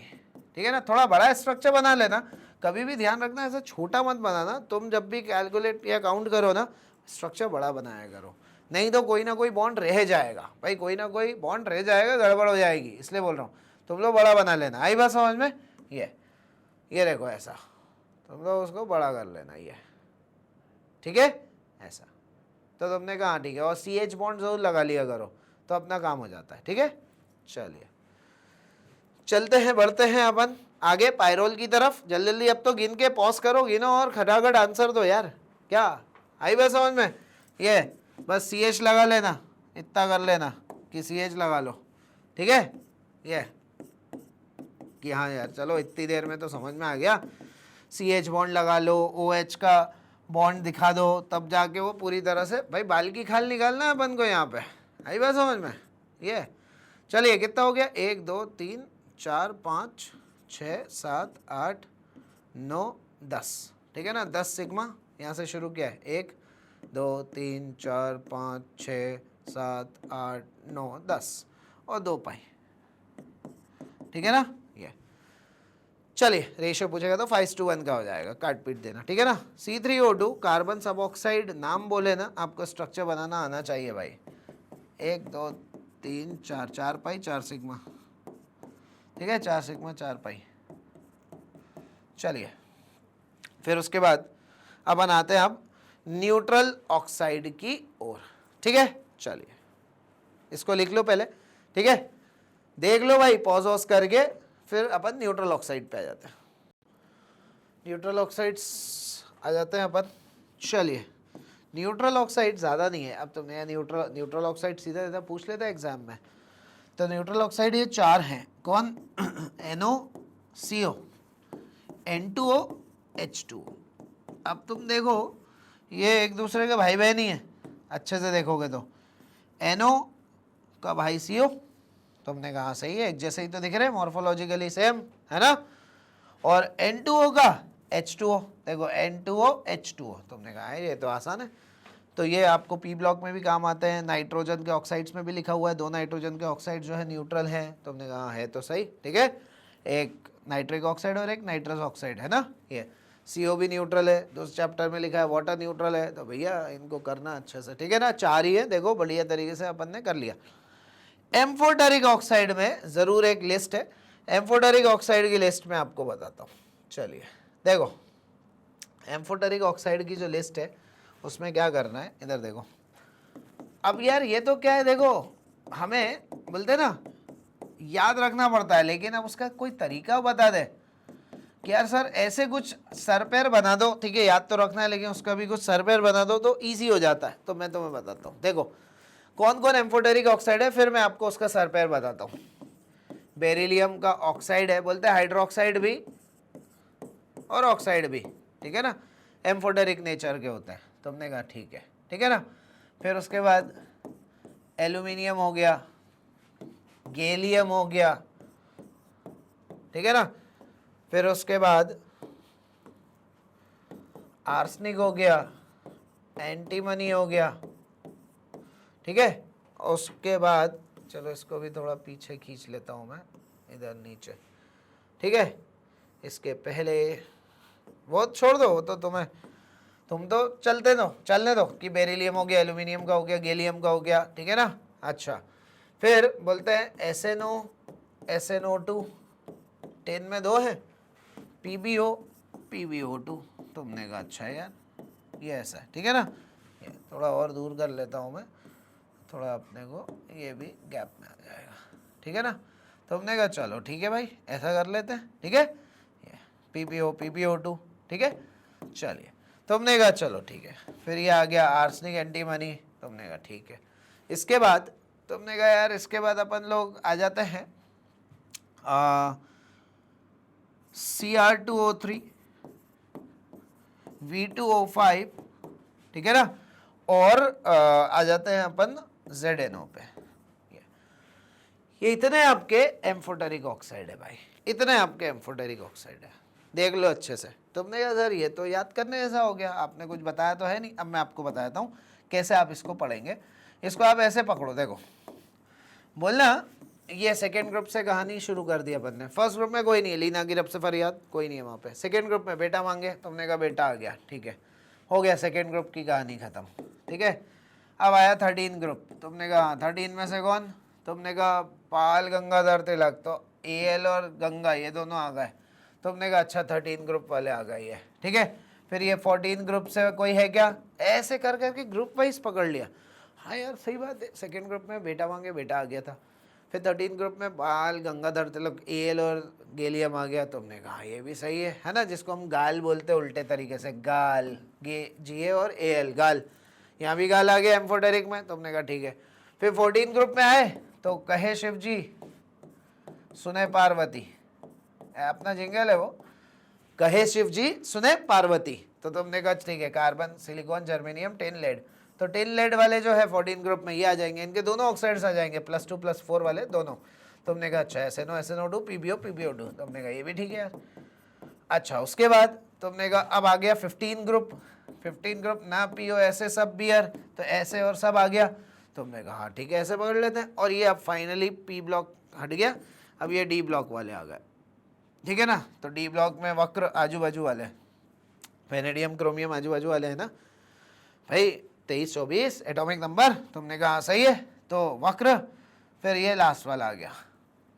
ठीक है ना। थोड़ा बड़ा स्ट्रक्चर बना लेना, कभी भी ध्यान रखना ऐसा छोटा मत बनाना। तुम जब भी कैलकुलेट या काउंट करो ना, स्ट्रक्चर बड़ा बनाया करो, नहीं तो कोई ना कोई बॉन्ड रह जाएगा भाई, कोई ना कोई बॉन्ड रह जाएगा, गड़बड़ हो जाएगी, इसलिए बोल रहा हूँ तुम लोग बड़ा बना लेना। आई बात समझ में? ये देखो ऐसा, तुम लोग उसको बड़ा कर लेना, ये ठीक है ऐसा। तो तुमने कहा ठीक है, और CH बॉन्ड जरूर लगा लिया करो, तो अपना काम हो जाता है, ठीक है। चलिए, चलते हैं, बढ़ते हैं अपन आगे पायरोल की तरफ, जल्दी जल्दी। अब तो गिन के पॉज करो, गिनो और खटाखट आंसर दो यार, क्या आई बात समझ में? ये बस CH लगा लेना, इतना कर लेना कि CH लगा लो, ठीक है। ये कि हाँ यार चलो इतनी देर में तो समझ में आ गया, CH बॉन्ड लगा लो, OH का बॉन्ड दिखा दो, तब जाके वो पूरी तरह से भाई बाल की खाल निकालना है अपन को यहाँ पे, आई बात समझ में? ये चलिए कितना हो गया, 1 2 3 4 5 6 7 8 9 10, ठीक है ना। 10 सिग्मा यहाँ से शुरू किया है, 1 2 3 4 5 6 7 8 9 10 और 2 पाई, ठीक है ना। ये चलिए रेशियो पूछेगा तो 5:1 का हो जाएगा, काट पीट देना, ठीक है ना। C3O2 कार्बन सब ऑक्साइड, नाम बोले ना आपको स्ट्रक्चर बनाना आना चाहिए भाई। 1 2 3 4, 4 पाई 4 सिग्मा, ठीक है, 4 सिग्मा 4 पाई। चलिए फिर उसके बाद अपन आते हैं अब न्यूट्रल ऑक्साइड की ओर, ठीक है। चलिए इसको लिख लो पहले, ठीक है, देख लो भाई पॉज वॉज करके, फिर अपन न्यूट्रल ऑक्साइड पे आ जाते हैं। न्यूट्रल ऑक्साइड्स आ जाते हैं अपन। चलिए न्यूट्रल ऑक्साइड ज़्यादा नहीं है, अब तो नया न्यूट्रल ऑक्साइड सीधा सीधा पूछ लेता है एग्जाम में। तो न्यूट्रल ऑक्साइड ये 4 हैं, कौन, NOCO, N2O, H2O। अब तुम देखो ये एक दूसरे के भाई बहन ही है, अच्छे से देखोगे तो NO का भाई CO, तुमने कहा सही है, एक जैसे ही तो दिख रहे हैं, मॉर्फोलॉजिकली सेम है ना। और N2O का H2O, देखो N2O H2O, तुमने कहा है ये तो आसान है। तो ये आपको P ब्लॉक में भी काम आते हैं, नाइट्रोजन के ऑक्साइड्स में भी लिखा हुआ है, 2 नाइट्रोजन के ऑक्साइड जो है न्यूट्रल है, तुमने कहा है तो सही, ठीक है। एक नाइट्रिक ऑक्साइड और एक नाइट्रस ऑक्साइड है ना। ये CO भी न्यूट्रल है, दूसरे चैप्टर में लिखा है वाटर न्यूट्रल है, तो भैया इनको करना अच्छे से, ठीक है ना। 4 ही है, देखो बढ़िया तरीके से अपन ने कर लिया। एम्फोटेरिक ऑक्साइड में ज़रूर एक लिस्ट है, एम्फोटेरिक ऑक्साइड की लिस्ट में आपको बताता हूँ। चलिए देखो एम्फोटेरिक ऑक्साइड की जो लिस्ट है उसमें क्या करना है, इधर देखो। अब यार ये तो क्या है, देखो हमें बोलते ना याद रखना पड़ता है, लेकिन अब उसका कोई तरीका बता दे कि यार सर ऐसे कुछ सर पैर बना दो, ठीक है, याद तो रखना है लेकिन उसका भी कुछ सर पैर बना दो तो ईजी हो जाता है। तो मैं तुम्हें बताता हूँ, देखो कौन कौन एम्फोटेरिक ऑक्साइड है, फिर मैं आपको उसका सर पैर बताता हूँ। बेरिलियम का ऑक्साइड है, बोलते हैं हाइड्रोक्साइड भी और ऑक्साइड भी, ठीक है ना, एम्फोटेरिक नेचर के होते हैं। तुमने कहा ठीक है, ठीक है ना। फिर उसके बाद एल्यूमिनियम हो गया, गैलियम हो गया, ठीक है ना। फिर उसके बाद आर्सेनिक हो गया, एंटीमनी हो गया, ठीक है। उसके बाद चलो इसको भी थोड़ा पीछे खींच लेता हूँ मैं, इधर नीचे, ठीक है। इसके पहले वो छोड़ दो, वो तो तुम तो चलने दो कि बेरिलियम हो गया, एल्यूमिनियम का हो गया, गैलियम का हो गया, ठीक है ना। अच्छा फिर बोलते हैं SNO2, 10 में 2 है, PbO2, तुमने कहा अच्छा है यार ये ऐसा है, ठीक है ना। ये थोड़ा और दूर कर लेता हूँ मैं, थोड़ा अपने को ये भी गैप में आ जाएगा, ठीक है ना। तुमने कहा चलो ठीक है भाई ऐसा कर लेते हैं, ठीक है, ये PbO2, ठीक है। चलिए तुमने कहा चलो ठीक है। फिर ये आ गया आर्सेनिक, एंटीमनी, तुमने कहा ठीक है। इसके बाद तुमने कहा यार इसके बाद अपन लोग आ जाते हैं Cr2O3, V2O5, ठीक है ना। और आ जाते हैं अपन ZNO पे। ये इतने आपके एम्फोटेरिक ऑक्साइड है भाई, इतने आपके एम्फोटेरिक ऑक्साइड है, देख लो अच्छे से। तुमने कहा सर ये तो याद करने जैसा हो गया, आपने कुछ बताया तो है नहीं। अब मैं आपको बताता हूँ कैसे आप इसको पढ़ेंगे। इसको आप ऐसे पकड़ो, देखो बोलना ये सेकेंड ग्रुप से कहानी शुरू कर दी अपन ने। फर्स्ट ग्रुप में कोई नहीं है, लीना की रब से फरियाद कोई नहीं है वहाँ पे। सेकेंड ग्रुप में बेटा मांगे, तुमने कहा बेटा आ गया, ठीक है, हो गया सेकेंड ग्रुप की कहानी ख़त्म, ठीक है। अब आया 13 ग्रुप, तुमने कहा 13 में से कौन, तुमने कहा पाल गंगाधर तिलक, तो AL और गंगा ये दोनों आ गए। तुमने कहा अच्छा 13 ग्रुप वाले आ गए ये, ठीक है। फिर ये 14 ग्रुप से कोई है क्या, ऐसे कर करके ग्रुप वाइज पकड़ लिया। हाँ यार सही बात है, सेकेंड ग्रुप में बेटा मांगे बेटा आ गया था। फिर 13 ग्रुप में बाल गंगाधर तिलक, AL और गैलियम आ गया। तुमने कहा ये भी सही है ना, जिसको हम गाल बोलते हैं उल्टे तरीके से, गाल, GA और AL, गाल, यहाँ भी गाल आ गया एम्फोटेरिक में। तुमने कहा ठीक है। फिर 14 ग्रुप में आए तो कहे शिव जी सुने पार्वती, अपना जिंगल है वो, कहे शिव जी सुने पार्वती। तो तुमने कहा ठीक है, carbon, silicon, germanium, tin, lead, तो टिन लेड वाले जो है 14 ग्रुप में ये आ जाएंगे, इनके दोनों ऑक्साइड्स आ जाएंगे, +2 +4 वाले दोनों। तुमने कहा अच्छा SNO SNO2 PbO PbO2, तुमने कहा ये भी ठीक है यार। अच्छा उसके बाद तुमने कहा अब आ गया 15 ग्रुप, 15 ग्रुप ना पियो ऐसे सब बियर, तो ऐसे और सब आ गया। तुमने कहा हाँ ठीक है ऐसे पकड़ लेते हैं। और ये अब फाइनली P ब्लॉक हट गया, अब ये D ब्लॉक वाले आ गए, ठीक है ना। तो D ब्लॉक में वक्र आजू बाजू वाले, वेनेडियम क्रोमियम आजू बाजू वाले हैं ना भाई, 23-24 एटॉमिक नंबर। तुमने कहा सही है, तो वक्र, फिर ये लास्ट वाला आ गया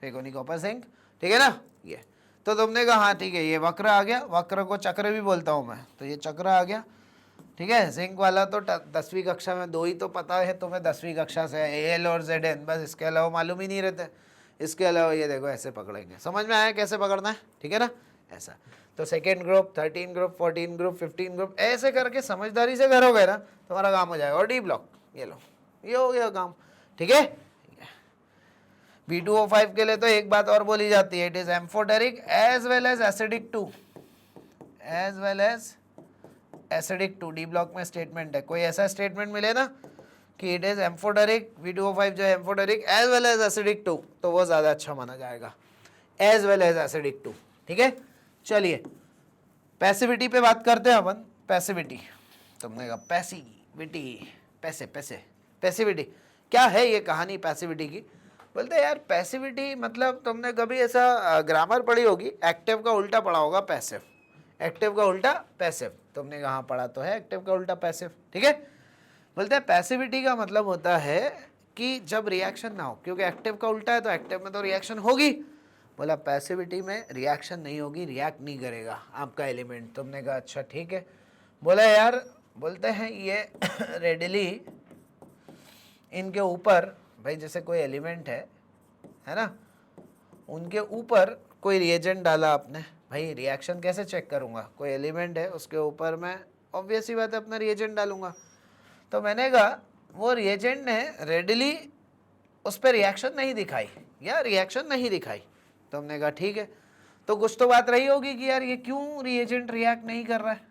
फेकोनी कॉपर जिंक, ठीक है ना ये। तो तुमने कहा हाँ ठीक है ये वक्र आ गया, वक्र को चक्र भी बोलता हूँ मैं, तो ये चक्र आ गया, ठीक है। जिंक वाला तो 10वीं कक्षा में 2 ही तो पता है तुम्हें, 10वीं कक्षा से Al और Zn, बस इसके अलावा मालूम ही नहीं रहते। इसके अलावा ये देखो ऐसे पकड़ेंगे, समझ में आया कैसे पकड़ना है, ठीक है ना ऐसा। तो second group, 13 group, 14 group, 15 group, ऐसे करके समझदारी से करोगे ना तुम्हारा काम हो जाएगा। और D ब्लॉक ये लो, ये हो गया काम, ठीक है। B2O5 के लिए तो एक बात और बोली जाती है, it is amphoteric as well as acidic too, as well as acidic too. D block में स्टेटमेंट है, कोई ऐसा स्टेटमेंट मिले ना कि इट इज एम्फोटेरिक, B2O5 जो है amphoteric as well as acidic too, तो वो ज्यादा अच्छा माना जाएगा, as well as acidic too, ठीक है। चलिए पैसिविटी पे बात करते हैं अपन। पैसिविटी, तुमने कहा पैसिविटी, पैसे पैसे पैसिविटी क्या है ये कहानी पैसिविटी की। बोलते हैं यार पैसिविटी मतलब तुमने कभी ऐसा ग्रामर पढ़ी होगी, एक्टिव का उल्टा पढ़ा होगा पैसिव, एक्टिव का उल्टा पैसिव, तुमने कहाँ पढ़ा तो है एक्टिव का उल्टा पैसिव, ठीक है। बोलते हैं पैसिविटी का मतलब होता है कि जब रिएक्शन ना हो, क्योंकि एक्टिव का उल्टा है तो एक्टिव में तो रिएक्शन होगी। बोला पैसिविटी में रिएक्शन नहीं होगी, रिएक्ट नहीं करेगा आपका एलिमेंट। तुमने कहा अच्छा ठीक है। बोला यार, बोलते हैं ये रेडिली इनके ऊपर, भाई जैसे कोई एलिमेंट है ना, उनके ऊपर कोई रिएजेंट डाला आपने, भाई रिएक्शन कैसे चेक करूंगा, कोई एलिमेंट है उसके ऊपर मैं ऑब्वियस ही बात है अपना रिएजेंट डालूंगा। तो मैंने कहा वो रिएजेंट ने रेडिली उस पर रिएक्शन नहीं दिखाई या रिएक्शन नहीं दिखाई। तो हमने कहा ठीक है, तो कुछ तो बात रही होगी कि यार ये क्यों रिएजेंट रिएक्ट नहीं कर रहा है।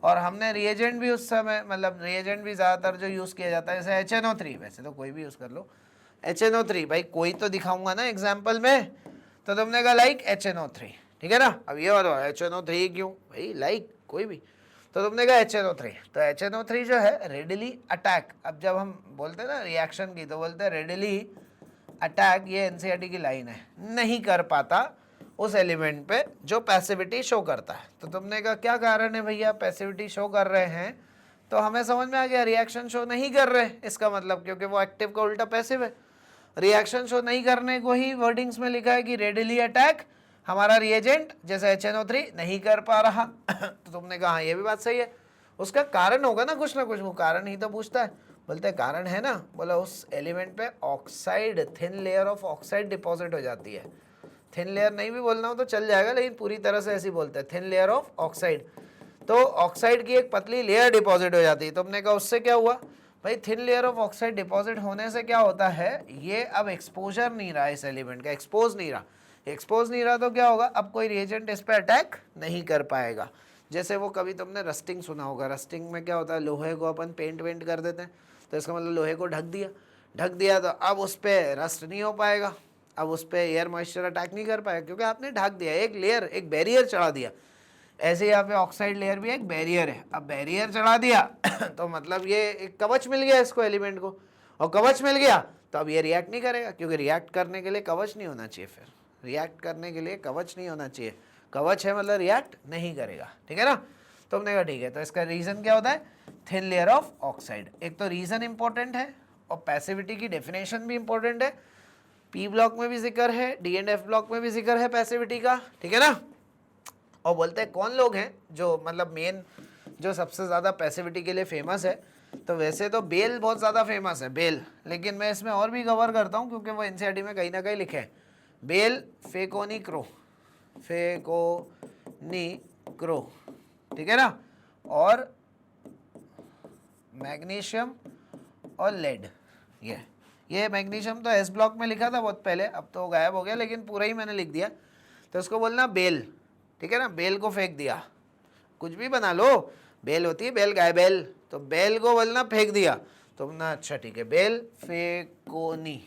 और हमने रिएजेंट भी उस समय, मतलब रिएजेंट भी ज़्यादातर जो यूज़ किया जाता है जैसे HNO3, वैसे तो कोई भी यूज़ कर लो, HNO3 भाई कोई तो दिखाऊंगा ना एग्जाम्पल में। तो तुमने कहा लाइक HNO3, ठीक है ना। अब ये बताओ HNO3 क्यों, भाई लाइक कोई भी, तो तुमने कहा HNO3। तो HNO3 जो है रेडिली अटैक, अब जब हम बोलते हैं ना रिएक्शन की तो बोलते हैं रेडिली अटैक, ये NCERT की लाइन है, नहीं कर पाता उस एलिमेंट पे जो पैसिविटी शो करता है। तो तुमने कहा क्या कारण है भैया, पैसिविटी शो कर रहे हैं, तो हमें समझ में आ गया रिएक्शन शो नहीं कर रहे, इसका मतलब क्योंकि वो एक्टिव का उल्टा पैसिव है। रिएक्शन शो नहीं करने को ही वर्डिंग्स में लिखा है कि रेडिली अटैक, हमारा रिएजेंट जैसे HNO3 नहीं कर पा रहा। तो तुमने कहा ये भी बात सही है, उसका कारण होगा ना कुछ, वो कारण ही तो पूछता है। बोलते हैं कारण है ना, बोला उस एलिमेंट पे oxide, thin layer of oxide deposit हो जाती है। थिन लेयर नहीं भी बोलना हो तो चल जाएगा, लेकिन पूरी तरह से ऐसे बोलते हैं थिन लेयर ऑफ ऑक्साइड। तो ऑक्साइड की एक पतली लेयर डिपॉजिट हो जाती है। तुमने कहा उससे क्या हुआ, भाई thin layer of oxide deposit होने से क्या होता है, ये अब एक्सपोजर नहीं रहा इस एलिमेंट का, एक्सपोज नहीं रहा तो क्या होगा, अब कोई रिएजेंट इस पर अटैक नहीं कर पाएगा। जैसे वो कभी तुमने रस्टिंग सुना होगा, रस्टिंग में क्या होता है, लोहे को अपन पेंट वेंट कर देते हैं, तो इसका मतलब लोहे को ढक दिया तो अब उस पर रस्ट नहीं हो पाएगा, अब उस पर एयर मॉइस्चर अटैक नहीं कर पाएगा क्योंकि आपने ढक दिया, एक लेयर, एक बैरियर चढ़ा दिया। ऐसे यहाँ पे ऑक्साइड लेयर भी एक बैरियर है, अब बैरियर चढ़ा दिया तो मतलब ये एक कवच मिल गया इसको एलिमेंट को, और कवच मिल गया तो अब ये रिएक्ट नहीं करेगा, क्योंकि रिएक्ट करने के लिए कवच नहीं होना चाहिए, फिर रिएक्ट करने के लिए कवच नहीं होना चाहिए, कवच है मतलब रिएक्ट नहीं करेगा, ठीक है ना। तो हमने कहा ठीक है, तो इसका रीजन क्या होता है, थिन लेयर ऑफ ऑक्साइड। एक तो रीजन इंपॉर्टेंट है और पैसिविटी की डेफिनेशन भी इंपॉर्टेंट है। P ब्लॉक में भी जिक्र है, D एंड F ब्लॉक में भी जिक्र है पैसिविटी का, ठीक है ना। और बोलते हैं कौन लोग हैं जो मतलब मेन, जो सबसे ज़्यादा पैसिविटी के लिए फेमस है, तो वैसे तो बेल बहुत ज़्यादा फेमस है, बेल, लेकिन मैं इसमें और भी कवर करता हूँ क्योंकि वो NCERT में कहीं ना कहीं लिखे हैं। बेल, फेकोनी क्रो, ठीक है ना, और मैग्नीशियम और लेड। ये मैग्नीशियम तो S ब्लॉक में लिखा था बहुत पहले, अब तो गायब हो गया, लेकिन पूरा ही मैंने लिख दिया। तो उसको बोलना बेल, ठीक है ना, बेल को फेंक दिया, कुछ भी बना लो, बेल होती है बेल गाय बेल, तो तो बेल को बोलना फेंक दिया, तो बोलना अच्छा ठीक है बेल फेकोनी,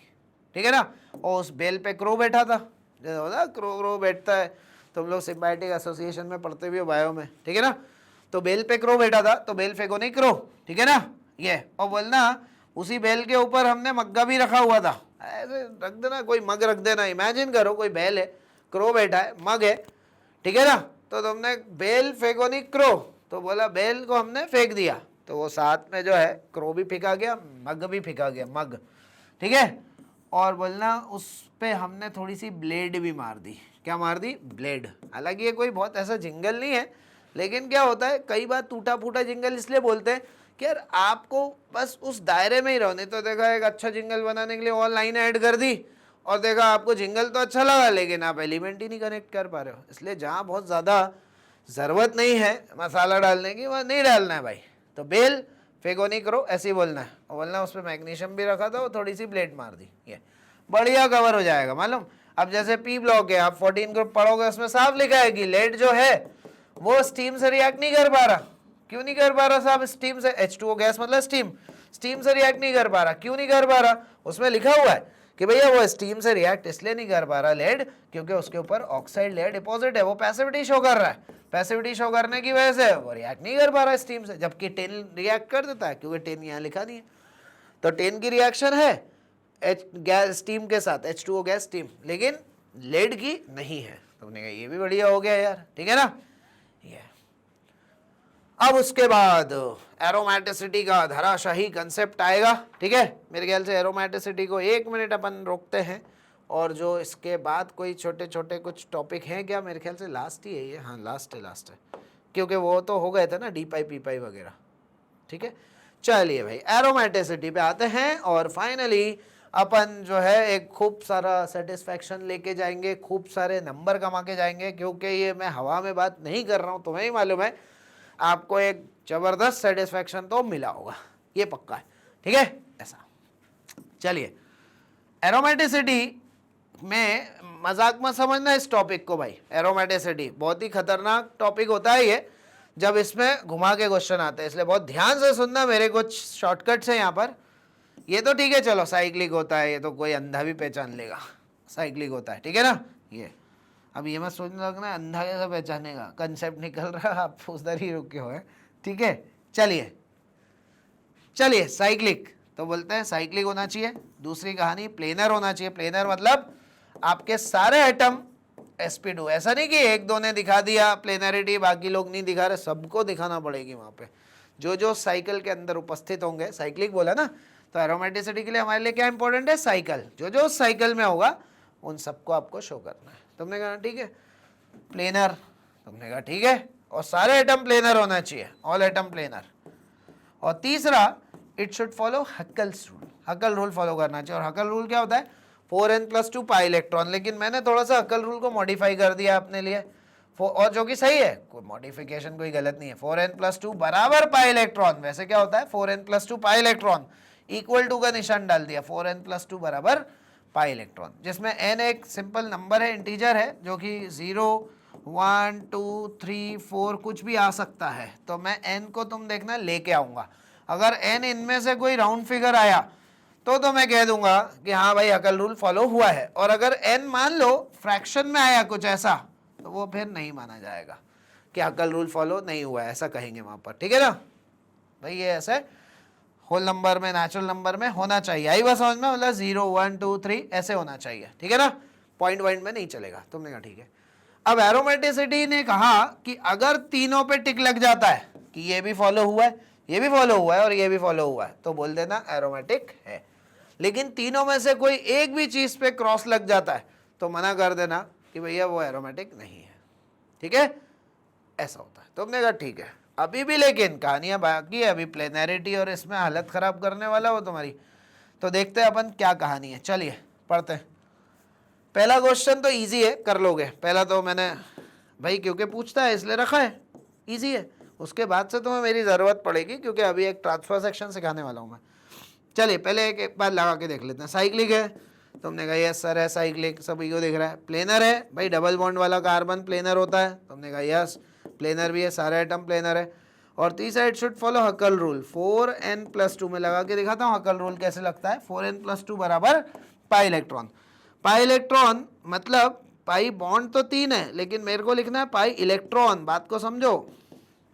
ठीक है ना। और उस बेल पे क्रो बैठा था, जैसे होता क्रो बैठता है, तुम लोग सिम्बायोटिक एसोसिएशन में पढ़ते भी हो बायो में, ठीक है ना। तो बेल पे क्रो बैठा था तो बेल फेकोनी क्रो, ठीक है ना ये। और बोलना उसी बेल के ऊपर हमने मग्गा भी रखा हुआ था, ऐसे रख देना, कोई मग रख देना। इमेजिन करो कोई बेल है, क्रो बैठा है, मग है, ठीक है ना। तो तुमने बेल फेकोनी क्रो, तो बोला बेल को हमने फेंक दिया, तो वो साथ में जो है क्रो भी फेंका गया, मग भी फेंका गया, मग, ठीक है। और बोलना उस पे हमने थोड़ी सी ब्लेड भी मार दी। क्या मार दी? ब्लेड। हालांकि ये कोई बहुत ऐसा जिंगल नहीं है, लेकिन क्या होता है कई बार टूटा फूटा जिंगल इसलिए बोलते हैं कि यार आपको बस उस दायरे में ही रहो। नहीं तो देखा एक अच्छा जिंगल बनाने के लिए और लाइन ऐड कर दी और देखा आपको जिंगल तो अच्छा लगा लेकिन आप एलिमेंट ही नहीं कनेक्ट कर पा रहे हो। इसलिए जहाँ बहुत ज़्यादा ज़रूरत नहीं है मसाला डालने की वह नहीं डालना है भाई। तो बेल फेगोनी करो ऐसे ही बोलना है, और बोलना उस पर मैग्नीशियम भी रखा था और थोड़ी सी ब्लेड मार दी, ये बढ़िया कवर हो जाएगा मालूम। अब जैसे पी ब्लॉक है, आप 14 ग्रुप पढ़ोगे उसमें साफ लिखा है कि लेड जो है वो स्टीम से रिएक्ट नहीं कर पा रहा। क्यों नहीं कर पा रहा साहब? स्टीम से, H2O गैस मतलब स्टीम, स्टीम से रिएक्ट नहीं कर पा रहा। क्यों नहीं कर पा रहा? उसमें लिखा हुआ है कि भैया वो स्टीम से रिएक्ट इसलिए नहीं कर पा रहा लेड, क्योंकि उसके ऊपर ऑक्साइड लेयर डिपॉजिट है, वो पैसिविटी शो कर रहा है। पैसिविटी शो करने की वजह से वो रिएक्ट नहीं कर पा रहा स्टीम से, जबकि टेन रिएक्ट कर देता है, क्योंकि टेन यहाँ लिखा नहीं है। तो टेन की रिएक्शन है गैस स्टीम के साथ, H2O गैस स्टीम, लेकिन लेड की नहीं है। तुमने कहा ये भी बढ़िया हो गया यार, ठीक है ना ये। अब उसके बाद एरोमेटिसिटी का धराशाही कंसेप्ट आएगा, ठीक है। मेरे ख्याल से एरोमेटिसिटी को 1 मिनट अपन रोकते हैं, और जो इसके बाद कोई छोटे छोटे कुछ टॉपिक हैं क्या, मेरे ख्याल से लास्ट ही है ये, हाँ लास्ट है, क्योंकि वो तो हो गए थे ना डी पाई पी पाई वगैरह, ठीक है। चलिए भाई एरोमेटिसिटी पे आते हैं, और फाइनली अपन जो है एक खूब सारा सेटिस्फैक्शन लेके जाएंगे, खूब सारे नंबर कमा के जाएंगे, क्योंकि ये मैं हवा में बात नहीं कर रहा हूँ, तुम्हें ही मालूम है। आपको एक जबरदस्त सेटिस्फैक्शन तो मिला होगा, ये पक्का है, ठीक है ऐसा। चलिए एरोमेटिसिटी में मजाक मत समझना इस टॉपिक को भाई। एरोमेटिसिटी बहुत ही खतरनाक टॉपिक होता है ये, जब इसमें घुमा के क्वेश्चन आते हैं, इसलिए बहुत ध्यान से सुनना। मेरे कुछ शॉर्टकट्स हैं यहाँ पर। ये तो ठीक है, चलो साइक्लिक होता है, ये तो कोई अंधा भी पहचान लेगा, साइक्लिक होता है, ठीक है ना ये। अब ये मत सोचने लगना अंधा कैसे पहचानेगा, कंसेप्ट निकल रहा है, आप उधर ही रुके हो, ठीक है। चलिए साइक्लिक तो बोलते हैं साइक्लिक होना चाहिए। दूसरी कहानी प्लेनर होना चाहिए। प्लेनर मतलब आपके सारे एटम sp2, ऐसा नहीं कि एक दो ने दिखा दिया प्लेनरिटी बाकी लोग नहीं दिखा रहे, सबको दिखाना पड़ेगी वहां पे, जो जो साइकिल के अंदर उपस्थित होंगे। साइक्लिक बोला ना, तो एरोमेटिसिटी के लिए हमारे लिए क्या इंपॉर्टेंट है? साइकिल, जो जो साइकिल में होगा उन सबको आपको शो करना है। तुमने कहा ठीक है प्लेनर, तुमने कहा ठीक है, और सारे एटम प्लेनर होना चाहिए, ऑल एटम प्लेनर। और तीसरा it should follow Huckel's rule, हक्कल rule follow करना चाहिए। और हक्कल रूल क्या होता है? 4n+2 पाई इलेक्ट्रॉन, लेकिन मैंने थोड़ा सा हक्कल रूल को मॉडिफाई कर दिया अपने लिए, और जो कि सही है, कोई मॉडिफिकेशन कोई गलत नहीं है। 4n+2 बराबर पाई इलेक्ट्रॉन, वैसे क्या होता है 4n+2 pi electron, equal to का निशान डाल दिया, 4n+2 बराबर पाई इलेक्ट्रॉन, जिसमें n एक सिंपल नंबर है, इंटीजर है, जो कि 0 1 2 3 4 कुछ भी आ सकता है। तो मैं n को तुम देखना लेके आऊंगा, अगर n इनमें से कोई राउंड फिगर आया तो मैं कह दूंगा कि हाँ भाई हक्कल रूल फॉलो हुआ है। और अगर n मान लो फ्रैक्शन में आया कुछ ऐसा, तो वो फिर नहीं माना जाएगा कि हक्कल रूल फॉलो नहीं हुआ है, ऐसा कहेंगे वहां पर, ठीक है ना भाई। ये ऐसे होल नंबर में, नेचुरल नंबर में होना चाहिए, आई बात समझ में, मतलब 0 1 2 3 ऐसे होना चाहिए, ठीक है ना, पॉइंट वाइंट में नहीं चलेगा। तुमने कहा ठीक है। अब एरोमेटिसिटी ने कहा कि अगर तीनों पे टिक लग जाता है कि ये भी फॉलो हुआ है, ये भी फॉलो हुआ है और ये भी फॉलो हुआ है, तो बोल देना एरोमेटिक है। लेकिन तीनों में से कोई एक भी चीज पे क्रॉस लग जाता है तो मना कर देना कि भैया वो एरोमेटिक नहीं है, ठीक है, ऐसा होता है। तुमने कहा ठीक है। अभी भी लेकिन कहानियां बाकी है, अभी प्लेनैरिटी और इसमें हालत खराब करने वाला हो तुम्हारी, तो देखते हैं अपन क्या कहानी है। चलिए पढ़ते हैं। पहला क्वेश्चन तो इजी है, कर लोगे। पहला तो मैंने भाई क्योंकि पूछता है इसलिए रखा है, इजी है। उसके बाद से तुम्हें मेरी ज़रूरत पड़ेगी, क्योंकि अभी एक ट्रांसफर सेक्शन सिखाने वाला हूँ मैं। चलिए पहले एक बार लगा के देख लेते हैं। साइक्लिक है, तुमने कहा यस सर है साइक्लिक, सभी को दिख रहा है। प्लेनर है भाई, डबल बॉन्ड वाला कार्बन प्लेनर होता है, तुमने कहा यस प्लेनर भी है, सारे एटम प्लेनर है। और तीसरा it should follow हकल rule. 4n+2 में लगा के दिखाता हूँ हकल रूल कैसे लगता है। 4n+2 बराबर पाई इलेक्ट्रॉन। पाई इलेक्ट्रॉन मतलब पाई बॉन्ड तो 3 है, लेकिन मेरे को लिखना है पाई इलेक्ट्रॉन। बात को समझो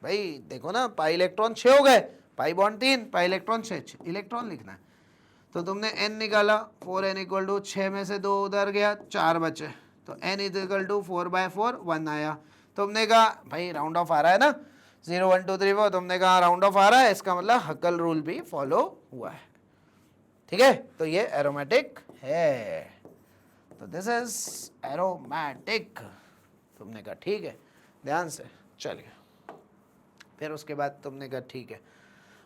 भाई, देखो ना पाई इलेक्ट्रॉन 6 हो गए, pi bond 3, pi electron 6 electron लिखना है। तो तुमने n निकाला, 4n इक्वल टू 6 में से 2 उधर गया, 4 बचे, तो n इक्वल टू 4/4 1 आया। तुमने कहा भाई राउंड ऑफ आ रहा है ना, 0 1 2 3 4, तुमने कहा राउंड ऑफ आ रहा है, इसका मतलब हकल रूल भी फॉलो हुआ है। ठीक है, तो ये एरोमेटिक है, तो दिस इज एरोमेटिक। तुमने कहा ठीक है, ध्यान से चलिए। फिर उसके बाद तुमने कहा ठीक है,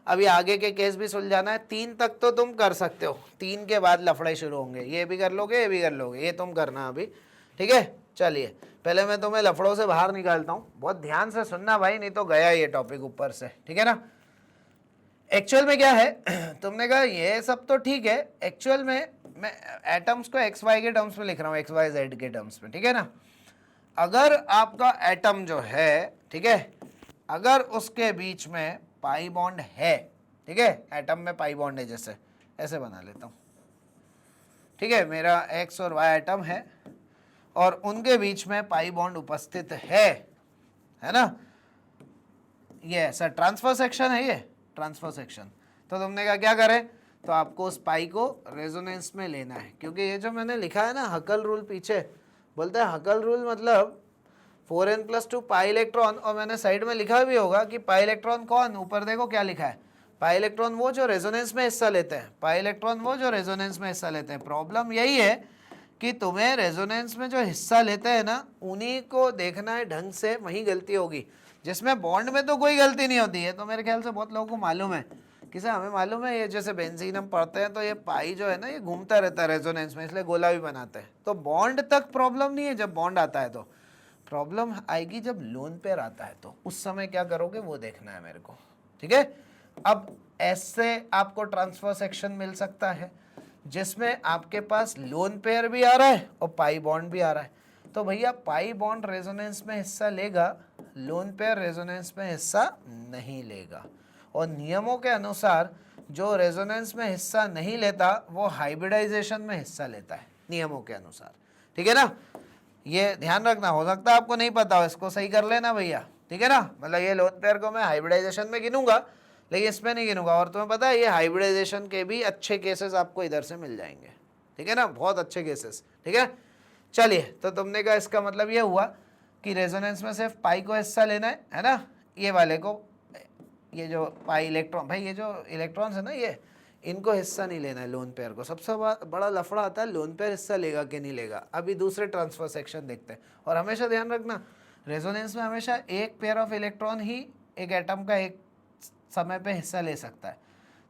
अभी आगे के केस भी सुलझाना है। 3 तक तो तुम कर सकते हो, 3 के बाद लफड़े शुरू होंगे, ये भी कर लोगे ये भी कर लोगे, ये तुम करना अभी। ठीक है, चलिए पहले मैं तुम्हें लफड़ों से बाहर निकालता हूँ, बहुत ध्यान से सुनना भाई, नहीं तो गया ये टॉपिक ऊपर से। ठीक है ना, एक्चुअल में क्या है, तुमने कहा ये सब तो ठीक है, एक्चुअल में मैं एटम्स को एक्स वाई के टर्म्स में लिख रहा हूँ, एक्स वाई जेड के टर्म्स में। ठीक है ना, अगर आपका एटम जो है, ठीक है, अगर उसके बीच में पाई बॉन्ड है, ठीक है, एटम में पाई बॉन्ड है, जैसे ऐसे बना लेता हूँ। ठीक है, मेरा एक्स और वाई एटम है और उनके बीच में पाई बॉन्ड उपस्थित है ना, ये ऐसा ट्रांसफर सेक्शन है, ये ट्रांसफर सेक्शन। तो तुमने कहा क्या करें, तो आपको उस पाई को रेजोनेंस में लेना है, क्योंकि ये जो मैंने लिखा है ना हकल रूल, पीछे बोलते हैं हकल रूल मतलब 4n+2 पाई इलेक्ट्रॉन, और मैंने साइड में लिखा भी होगा कि पाई इलेक्ट्रॉन कौन, ऊपर देखो क्या लिखा है, पाई इलेक्ट्रॉन वो जो रेजोनेंस में हिस्सा लेते हैं, पाई इलेक्ट्रॉन वो जो रेजोनेंस में हिस्सा लेते हैं। प्रॉब्लम यही है कि तुम्हें रेजोनेंस में जो हिस्सा लेते हैं ना, उन्हीं को देखना है ढंग से, वहीं गलती होगी। जिसमें बॉन्ड में तो कोई गलती नहीं होती है, तो मेरे ख्याल से बहुत लोगों को मालूम है, किसे हमें मालूम है, ये जैसे बेंजीन हम पढ़ते हैं तो ये पाई जो है ना, ये घूमता रहता है रेजोनेंस में, इसलिए गोला भी बनाते हैं। तो बॉन्ड तक प्रॉब्लम नहीं है, जब बॉन्ड आता है तो प्रॉब्लम आएगी जब लोन पेयर आता है, तो उस समय क्या करोगे वो देखना है मेरे को। ठीक है, अब ऐसे आपको ट्रांसफर सेक्शन मिल सकता है जिसमें आपके पास लोन पेयर भी आ रहा है और पाई बॉन्ड भी आ रहा है। तो भैया पाई बॉन्ड रेजोनेंस में हिस्सा लेगा, लोन पेयर रेजोनेंस में हिस्सा नहीं लेगा। और नियमों के अनुसार जो रेजोनेंस में हिस्सा नहीं लेता वो हाइब्रिडाइजेशन में हिस्सा लेता है, नियमों के अनुसार। ठीक है ना, ये ध्यान रखना, हो सकता है आपको नहीं पता हो, इसको सही कर लेना भैया। ठीक है ना, मतलब ये लोन पेयर को मैं हाइब्रिडाइजेशन में गिनूंगा, लेकिन इसमें नहीं गिनूंगा। और तुम्हें पता है ये हाइब्रिडाइजेशन के भी अच्छे केसेस आपको इधर से मिल जाएंगे। ठीक है ना, बहुत अच्छे केसेस। ठीक है, चलिए, तो तुमने कहा इसका मतलब ये हुआ कि रेजोनेंस में सिर्फ पाई को हिस्सा लेना है ना, ये वाले को, ये जो पाई इलेक्ट्रॉन, भाई ये जो इलेक्ट्रॉन्स है ना, ये इनको हिस्सा नहीं लेना है लोन पेयर को। सबसे बड़ा लफड़ा आता है लोन पेयर हिस्सा लेगा कि नहीं लेगा। अभी दूसरे ट्रांसफर सेक्शन देखते हैं। और हमेशा ध्यान रखना, रेजोनेंस में हमेशा एक पेयर ऑफ इलेक्ट्रॉन ही एक एटम का एक समय पे हिस्सा ले सकता है।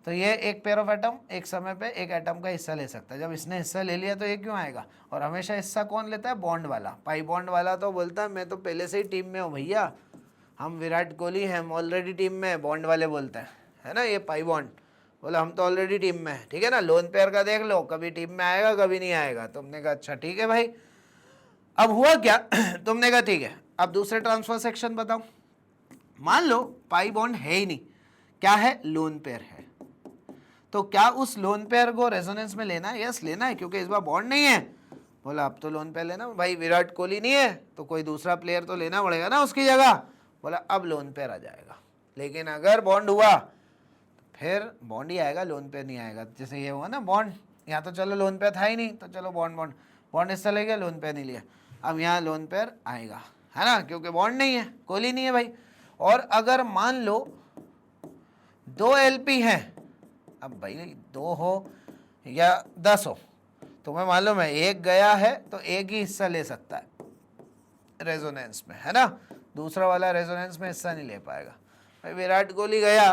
तो ये एक पेयर ऑफ एटम एक समय पे एक एटम का हिस्सा ले सकता है। जब इसने हिस्सा ले लिया तो ये क्यों आएगा, और हमेशा हिस्सा कौन लेता है, बॉन्ड वाला। पाई बॉन्ड वाला तो बोलता है मैं तो पहले से ही टीम में हूँ भैया, हम विराट कोहली हैं, हम ऑलरेडी टीम में है, बॉन्ड वाले बोलते हैं, है ना, ये पाई बॉन्ड बोला हम तो ऑलरेडी टीम में है। ठीक है ना, लोन पेयर का देख लो, कभी टीम में आएगा कभी नहीं आएगा। तुमने कहा अच्छा ठीक है भाई। अब हुआ क्या, तुमने कहा ठीक है, अब दूसरे ट्रांसफर सेक्शन बताओ। मान लो पाई बॉन्ड है ही नहीं, क्या है, लोन पेयर है। तो क्या उस लोन पेयर को रेजोनेंस में लेना है? यस लेना है, क्योंकि इस बार बॉन्ड नहीं है। बोला अब तो लोन पेयर लेना भाई, विराट कोहली नहीं है तो कोई दूसरा प्लेयर तो लेना पड़ेगा ना उसकी जगह। बोला अब लोन पेयर आ जाएगा। लेकिन अगर बॉन्ड हुआ फिर बॉन्ड ही आएगा, लोन पेयर नहीं आएगा। जैसे ये हुआ ना बॉन्ड, यहाँ तो चलो लोन पेयर था ही नहीं, तो चलो बॉन्ड बॉन्ड बॉन्ड हिस्सा ले गया, लोन पेयर नहीं लिया। अब यहाँ लोन पेयर आएगा, है ना, क्योंकि बॉन्ड नहीं है, कोहली नहीं है भाई। और अगर मान लो 2 LP हैं, अब भाई 2 हो या 10 हो, तुम्हें मालूम है एक गया है तो एक ही हिस्सा ले सकता है रेजोनेंस में, है ना, दूसरा वाला रेजोनेंस में हिस्सा नहीं ले पाएगा। भाई विराट कोहली गया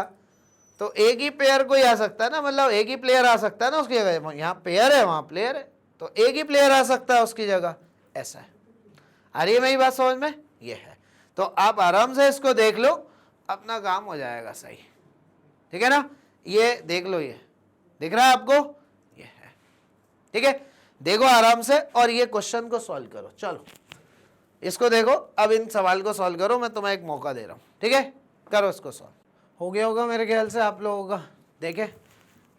तो एक ही पेयर को ही आ सकता है ना, मतलब एक ही प्लेयर आ सकता है ना उसकी जगह। यहाँ पेयर है वहाँ प्लेयर है, तो एक ही प्लेयर आ सकता है उसकी जगह, ऐसा है। आ रही है मेरी बात समझ में? ये है। तो आप आराम से इसको देख लो, अपना काम हो जाएगा सही। ठीक है ना, ये देख लो, ये दिख रहा है आपको, ये है। ठीक है, देखो आराम से और ये क्वेश्चन को सॉल्व करो। चलो इसको देखो, अब इन सवाल को सॉल्व करो, मैं तुम्हें एक मौका दे रहा हूं। ठीक है, करो इसको सॉल्व। हो गया होगा मेरे ख्याल से आप लोगों का। देखे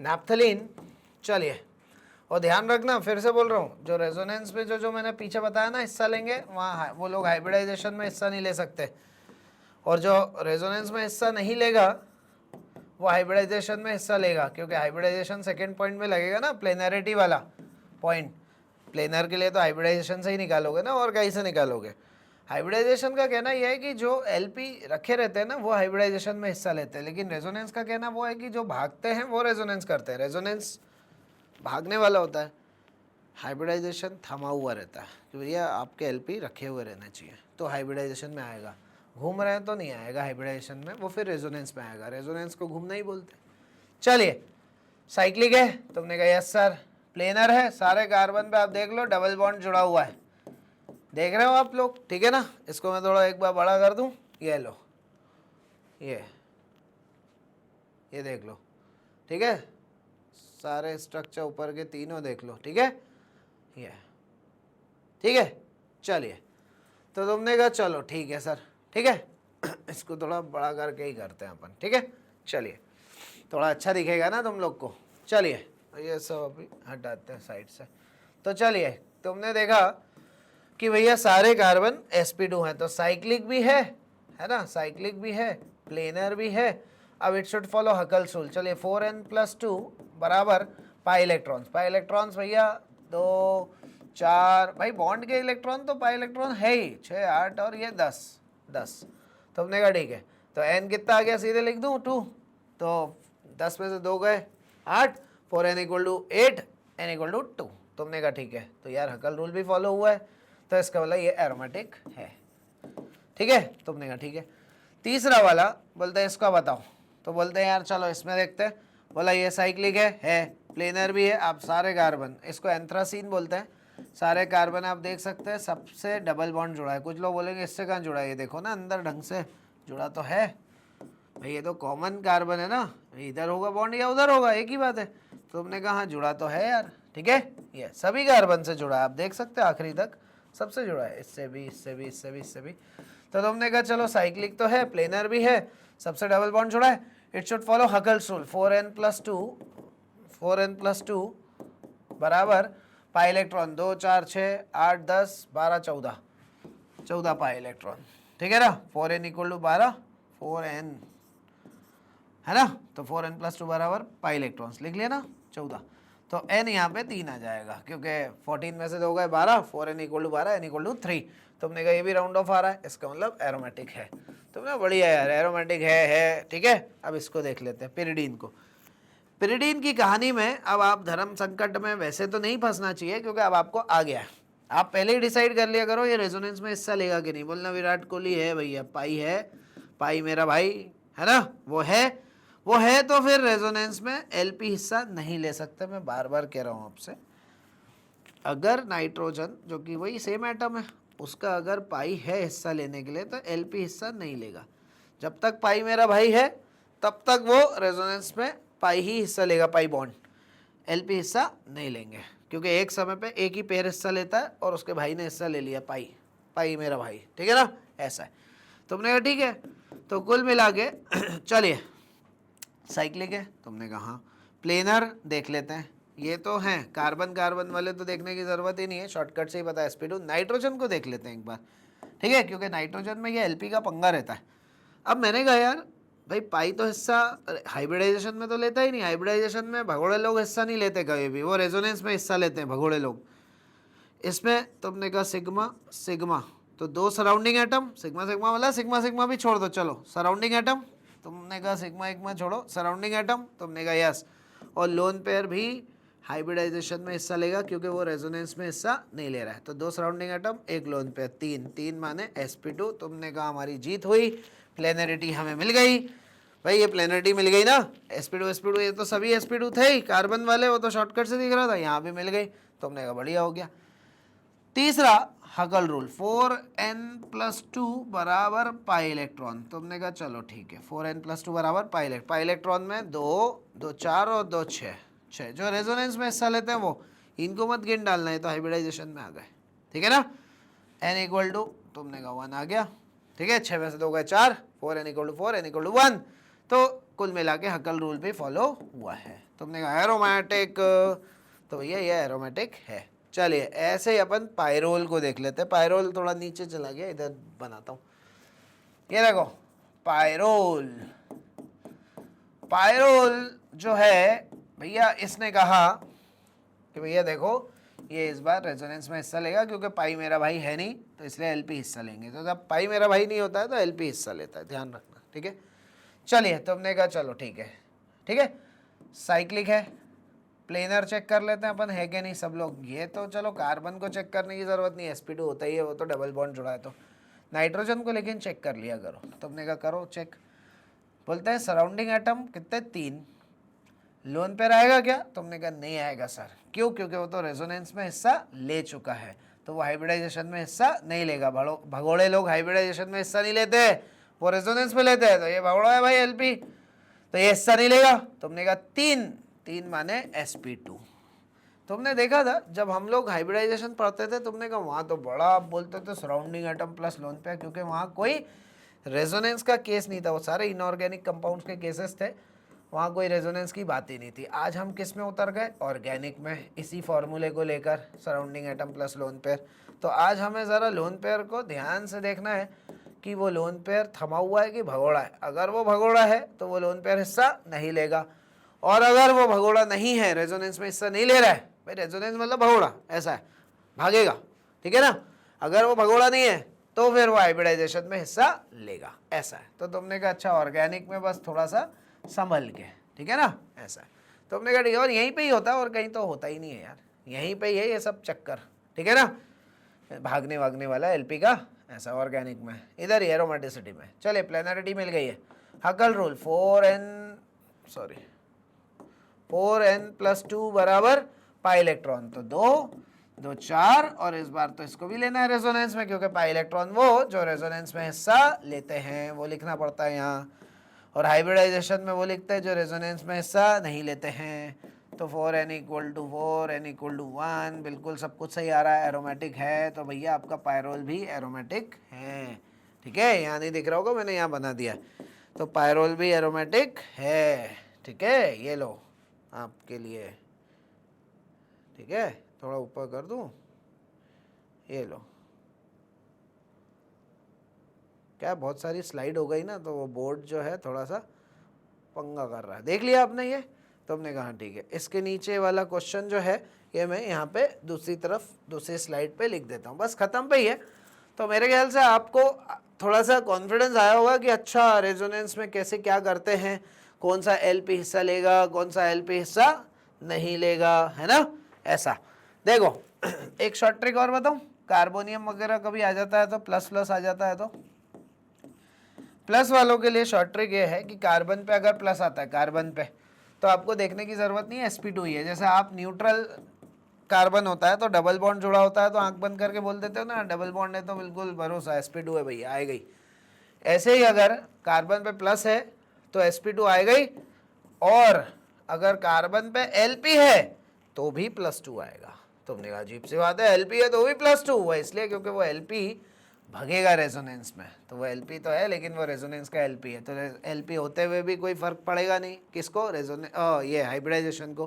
नैप्थलीन। चलिए, और ध्यान रखना, फिर से बोल रहा हूँ, जो रेजोनेंस में जो मैंने पीछे बताया ना हिस्सा लेंगे, वहाँ वो लोग हाइब्रिडाइजेशन में हिस्सा नहीं ले सकते, और जो रेजोनेंस में हिस्सा नहीं लेगा वो हाइब्रिडाइजेशन में हिस्सा लेगा, क्योंकि हाइब्रिडाइजेशन सेकंड पॉइंट में लगेगा ना, प्लेनरिटी वाला पॉइंट। प्लेनर के लिए तो हाइब्रिडाइजेशन से ही निकालोगे ना, और कहीं से निकालोगे। हाइब्रिडाइजेशन का कहना यह है कि जो एलपी रखे रहते हैं ना वो हाइब्रिडाइजेशन में हिस्सा लेते हैं, लेकिन रेजोनेंस का कहना वो है कि जो भागते हैं वो रेजोनेंस करते हैं। रेजोनेंस भागने वाला होता है, हाइब्रिडाइजेशन थमा हुआ रहता है कि भैया आपके एलपी रखे हुए रहने चाहिए, तो हाइब्रिडाइजेशन में आएगा। घूम रहे हैं तो नहीं आएगा हाइब्रिडाइजेशन में, वो फिर रेजोनेंस में आएगा। रेजोनेंस को घूमना ही बोलते हैं। चलिए, साइक्लिक है, तुमने कहा यस सर। प्लेनर है, सारे कार्बन पे आप देख लो डबल बॉन्ड जुड़ा हुआ है, देख रहे हो आप लोग, ठीक है ना। इसको मैं थोड़ा एक बार बड़ा कर दूं, ये लो, ये देख लो, ठीक है। सारे स्ट्रक्चर ऊपर के तीनों देख लो, ठीक है, ये ठीक है। चलिए, तो तुमने कहा चलो ठीक है सर, ठीक है। इसको थोड़ा बड़ा करके ही करते हैं अपन, ठीक है। चलिए, थोड़ा अच्छा दिखेगा ना तुम लोग को। चलिए, ये सब अभी हटाते हैं साइड से। तो चलिए, तुमने देखा कि भैया सारे कार्बन sp2 हैं, तो साइक्लिक भी है ना, साइक्लिक भी है, प्लेनर भी है। अब it should follow Huckel's rule. चलिए, 4n+2 बराबर पाई इलेक्ट्रॉन्स। पाई इलेक्ट्रॉन्स भैया 2 4, भाई बॉन्ड के इलेक्ट्रॉन तो पाई इलेक्ट्रॉन है ही, 6 8 और ये 10। तो हमने कहा ठीक है, तो n कितना आ गया, सीधे लिख दूं 2, तो 10 में से 2 गए 8, 4n = 8, n = 2। तुमने कहा ठीक है, तो यार हकल रूल भी फॉलो हुआ है, तो इसका मतलब ये एरोमेटिक है, ठीक है। तुमने कहा ठीक है। तीसरा वाला बोलते हैं इसका बताओ, तो बोलते हैं यार चलो इसमें देखते हैं। बोला ये साइक्लिक है, प्लेनर भी है। आप सारे कार्बन, इसको एंथ्रासीन बोलते हैं, सारे कार्बन आप देख सकते हैं सबसे डबल बॉन्ड जुड़ा है। कुछ लोग बोलेंगे इससे कहाँ जुड़ा है, ये देखो ना अंदर ढंग से जुड़ा तो है भाई, ये तो कॉमन कार्बन है ना, इधर होगा बॉन्ड या उधर होगा, एक ही बात है। तो तुमने कहा हाँ जुड़ा तो है यार, ठीक है। ये सभी कार्बन से जुड़ा है, आप देख सकते हैं आखिरी तक सबसे जुड़ा है, इससे भी, इससे भी, इससे भी, इससे भी। तो तुमने कहा चलो साइक्लिक तो है, प्लेनर भी है, सबसे डबल बॉन्ड जुड़ा है, it should follow Huckel's rule. 4n+2 बराबर पाई इलेक्ट्रॉन 2 4 6 8 10 12 14 पाई इलेक्ट्रॉन, ठीक है ना। 4n = 12, 4n है ना, तो 4n+2 बराबर पाई इलेक्ट्रॉन्स लिख लिया ना, 14। तो n यहाँ पे 3 आ जाएगा, क्योंकि 14 में से 2 गए 12, 4n = 12, n = 3। तुमने कहा ये भी राउंड ऑफ आ रहा है, इसका मतलब एरोमेटिक है। तुमने बढ़िया यार, एरोमेटिक है, ठीक है। अब इसको देख लेते हैं, पिरिडीन को। पिरिडीन की कहानी में अब आप धर्म संकट में वैसे तो नहीं फंसना चाहिए, क्योंकि अब आपको आ गया है। आप पहले ही डिसाइड कर लिया करो ये रेजोनेंस में हिस्सा लेगा कि नहीं। बोलना विराट कोहली है भैया, पाई है, पाई मेरा भाई है ना, वो है तो फिर रेजोनेंस में एलपी हिस्सा नहीं ले सकते। मैं बार बार कह रहा हूँ आपसे, अगर नाइट्रोजन जो कि वही सेम एटम है, उसका अगर पाई है हिस्सा लेने के लिए, तो एलपी हिस्सा नहीं लेगा। जब तक पाई मेरा भाई है तब तक वो रेजोनेंस में पाई ही हिस्सा लेगा, पाई बॉन्ड। एलपी हिस्सा नहीं लेंगे, क्योंकि एक समय पे एक ही पेयर हिस्सा लेता है, और उसके भाई ने हिस्सा ले लिया, पाई मेरा भाई, ठीक है ना, ऐसा है। तुमने कहा ठीक है, तो कुल मिला के चलिए साइक्लिक है, तुमने कहा हाँ। प्लेनर देख लेते हैं, ये तो हैं कार्बन वाले, तो देखने की ज़रूरत ही नहीं है, शॉर्टकट से ही पता है sp2। नाइट्रोजन को देख लेते हैं एक बार, ठीक है, क्योंकि नाइट्रोजन में ये एलपी का पंगा रहता है। अब मैंने कहा यार भाई पाई तो हिस्सा हाइब्रिडाइजेशन में तो लेता ही नहीं, हाइब्रिडाइजेशन में भगोड़े लोग हिस्सा नहीं लेते कभी भी, वो रेजोनेंस में हिस्सा लेते हैं भगोड़े लोग। इसमें तुमने कहा सिग्मा सिग्मा, तो 2 सराउंडिंग एटम, सिग्मा सिग्मा वाला, सिग्मा भी छोड़ दो, चलो सराउंडिंग एटम। तुमने कहा सिग्मा छोड़ो, सराउंडिंग एटम, तुमने कहा यस। और लोन पेयर भी हाइब्रिडाइजेशन में हिस्सा लेगा, क्योंकि वो रेजोनेंस में हिस्सा नहीं ले रहा है। तो 2 सराउंडिंग एटम, 1 लोन पेयर, 3 माने sp2। तुमने कहा हमारी जीत हुई, प्लेनरिटी हमें मिल गई। भाई ये प्लेनरिटी मिल गई ना, sp2 ये तो सभी sp2 थे ही कार्बन वाले, वो तो शॉर्टकट से दिख रहा था, यहाँ भी मिल गई। तुमने कहा बढ़िया हो गया। तीसरा हकल रूल, 4n+2 बराबर पाई इलेक्ट्रॉन। तुमने कहा चलो ठीक है, 4n+2 बराबर पाई इलेक्ट्रॉन में 2 4 और 2 6 जो रेजोनेंस में हिस्सा लेते हैं वो, इनको मत गिन डालना है, तो हाइब्रिडाइजेशन में आ गए, ठीक है ना। n = तुमने कहा 1 आ गया, ठीक है, 6 में से 2 गए 4, 4n = 4, n = 1। तो कुल मिला के हकल रूल भी फॉलो हुआ है। तुमने कहा एरोमेटिक, तो भैया ये एरोमेटिक है। चलिए ऐसे ही अपन पायरोल को देख लेते हैं। पायरोल थोड़ा नीचे चला गया, इधर बनाता हूँ। ये देखो पायरोल, पायरोल जो है भैया इसने कहा कि भैया देखो ये इस बार रेजोनेंस में हिस्सा लेगा, क्योंकि पाई मेरा भाई है नहीं तो इसलिए एलपी हिस्सा लेंगे। तो जब पाई मेरा भाई नहीं होता है तो एलपी हिस्सा लेता है, ध्यान रखना, ठीक है। चलिए तो हमने कहा चलो ठीक है, ठीक है। साइक्लिक है, प्लेनर चेक कर लेते हैं अपन है कि नहीं सब लोग। ये तो चलो कार्बन को चेक करने की ज़रूरत नहीं, sp2 होता ही है, वो तो डबल बॉन्ड जुड़ा है। तो नाइट्रोजन को लेकिन चेक कर लिया करो। तो हमने कहा करो चेक। बोलते हैं सराउंडिंग एटम कितने, 3, लोन पेयर आएगा क्या? तुमने कहा नहीं आएगा सर। क्यों? क्योंकि वो तो रेजोनेंस में हिस्सा ले चुका है, तो वो हाइब्रिडाइजेशन में हिस्सा नहीं लेगा। भगोड़े लोग हाइब्रिडाइजेशन में हिस्सा नहीं लेते, वो रेजोनेंस में लेते हैं। तो ये भगोड़ा है भाई एलपी, तो ये हिस्सा नहीं लेगा। तुमने कहा 3 माने sp2। तुमने देखा था जब हम लोग हाइब्रिडाइजेशन पढ़ते थे, तुमने कहा वहाँ तो बड़ा आप बोलते थे surrounding atom plus lone pair, क्योंकि वहाँ कोई रेजोनेंस का केस नहीं था, वो सारे इनऑर्गेनिक कंपाउंड्स के केसेस थे, वहाँ कोई रेजोनेंस की बात ही नहीं थी। आज हम किस में उतर गए? ऑर्गेनिक में, इसी फॉर्मूले को लेकर, surrounding atom plus lone pair. तो आज हमें ज़रा लोन पेयर को ध्यान से देखना है कि वो लोन पेयर थमा हुआ है कि भगोड़ा है। अगर वो भगोड़ा है तो वो लोन पेयर हिस्सा नहीं लेगा, और अगर वो भगोड़ा नहीं है, रेजोनेंस में हिस्सा नहीं ले रहा है, भाई रेजोनेंस मतलब भगोड़ा, ऐसा है, भागेगा, ठीक है ना। अगर वो भगोड़ा नहीं है तो फिर वो हाइब्रिडाइजेशन में हिस्सा लेगा, ऐसा है। तो तुमने कहा अच्छा ऑर्गेनिक में बस थोड़ा सा संभल के, ठीक है ना, ऐसा है। तो हमने कहा ठीक है, और यहीं पे ही होता है, और कहीं तो होता ही नहीं है यार, यहीं पे ही है ये सब चक्कर, ठीक है ना, भागने वागने वाला एलपी का, ऐसा ऑर्गेनिक में, इधर ही एरोमेटिसिटी में। चलिए प्लेनरिटी मिल गई है। हकल रूल 4n+2 बराबर पाई इलेक्ट्रॉन, तो 2 4, और इस बार तो इसको भी लेना है रेजोनेंस में, क्योंकि पाई इलेक्ट्रॉन वो जो रेजोनेंस में हिस्सा लेते हैं, वो लिखना पड़ता है यहाँ। और हाइब्रिडाइजेशन में वो लिखते हैं जो रेजोनेंस में हिस्सा नहीं लेते हैं। तो 4n = 4, n = 1, बिल्कुल सब कुछ सही आ रहा है, एरोमेटिक है। तो भैया आपका पायरोल भी एरोमेटिक है, ठीक है। यहाँ नहीं दिख रहा होगा, मैंने यहाँ बना दिया। तो पायरोल भी एरोमेटिक है, ठीक है। ये लो आपके लिए, ठीक है, थोड़ा ऊपर कर दूँ, ये लो। क्या बहुत सारी स्लाइड हो गई ना, तो वो बोर्ड जो है थोड़ा सा पंगा कर रहा है। देख लिया आपने ये? तो हमने कहा ठीक है। इसके नीचे वाला क्वेश्चन जो है ये मैं यहाँ पे दूसरी तरफ दूसरी स्लाइड पे लिख देता हूँ, बस ख़त्म पे ही है। तो मेरे ख्याल से आपको थोड़ा सा कॉन्फिडेंस आया होगा कि अच्छा रेजोनेंस में कैसे क्या करते हैं, कौन सा एलपी हिस्सा लेगा, कौन सा एलपी हिस्सा नहीं लेगा, है ना, ऐसा। देखो एक शॉर्ट ट्रिक और बताऊँ, कार्बोनियम वगैरह कभी आ जाता है तो प्लस प्लस आ जाता है, तो प्लस वालों के लिए शॉर्ट ट्रिक ये है कि कार्बन पे अगर प्लस आता है कार्बन पे, तो आपको देखने की ज़रूरत नहीं है sp2 ही है। जैसे आप न्यूट्रल कार्बन होता है तो डबल बॉन्ड जुड़ा होता है, तो आंख बंद करके बोल देते हो ना डबल बॉन्ड है तो बिल्कुल भरोसा sp2 है भैया, आएगा ही। ऐसे ही अगर कार्बन पे प्लस है तो sp2 आएगा ही, और अगर कार्बन पे lp है तो भी +2 आएगा। तुमने कहा अजीब सी बात है, lp है तो भी +2 हुआ, इसलिए क्योंकि वो lp भगेगा रेजोनेंस में। तो वो एलपी तो है लेकिन वो रेजोनेंस का एलपी है, तो एलपी होते हुए भी कोई फ़र्क पड़ेगा नहीं किसको, ये हाइब्रिडाइजेशन को।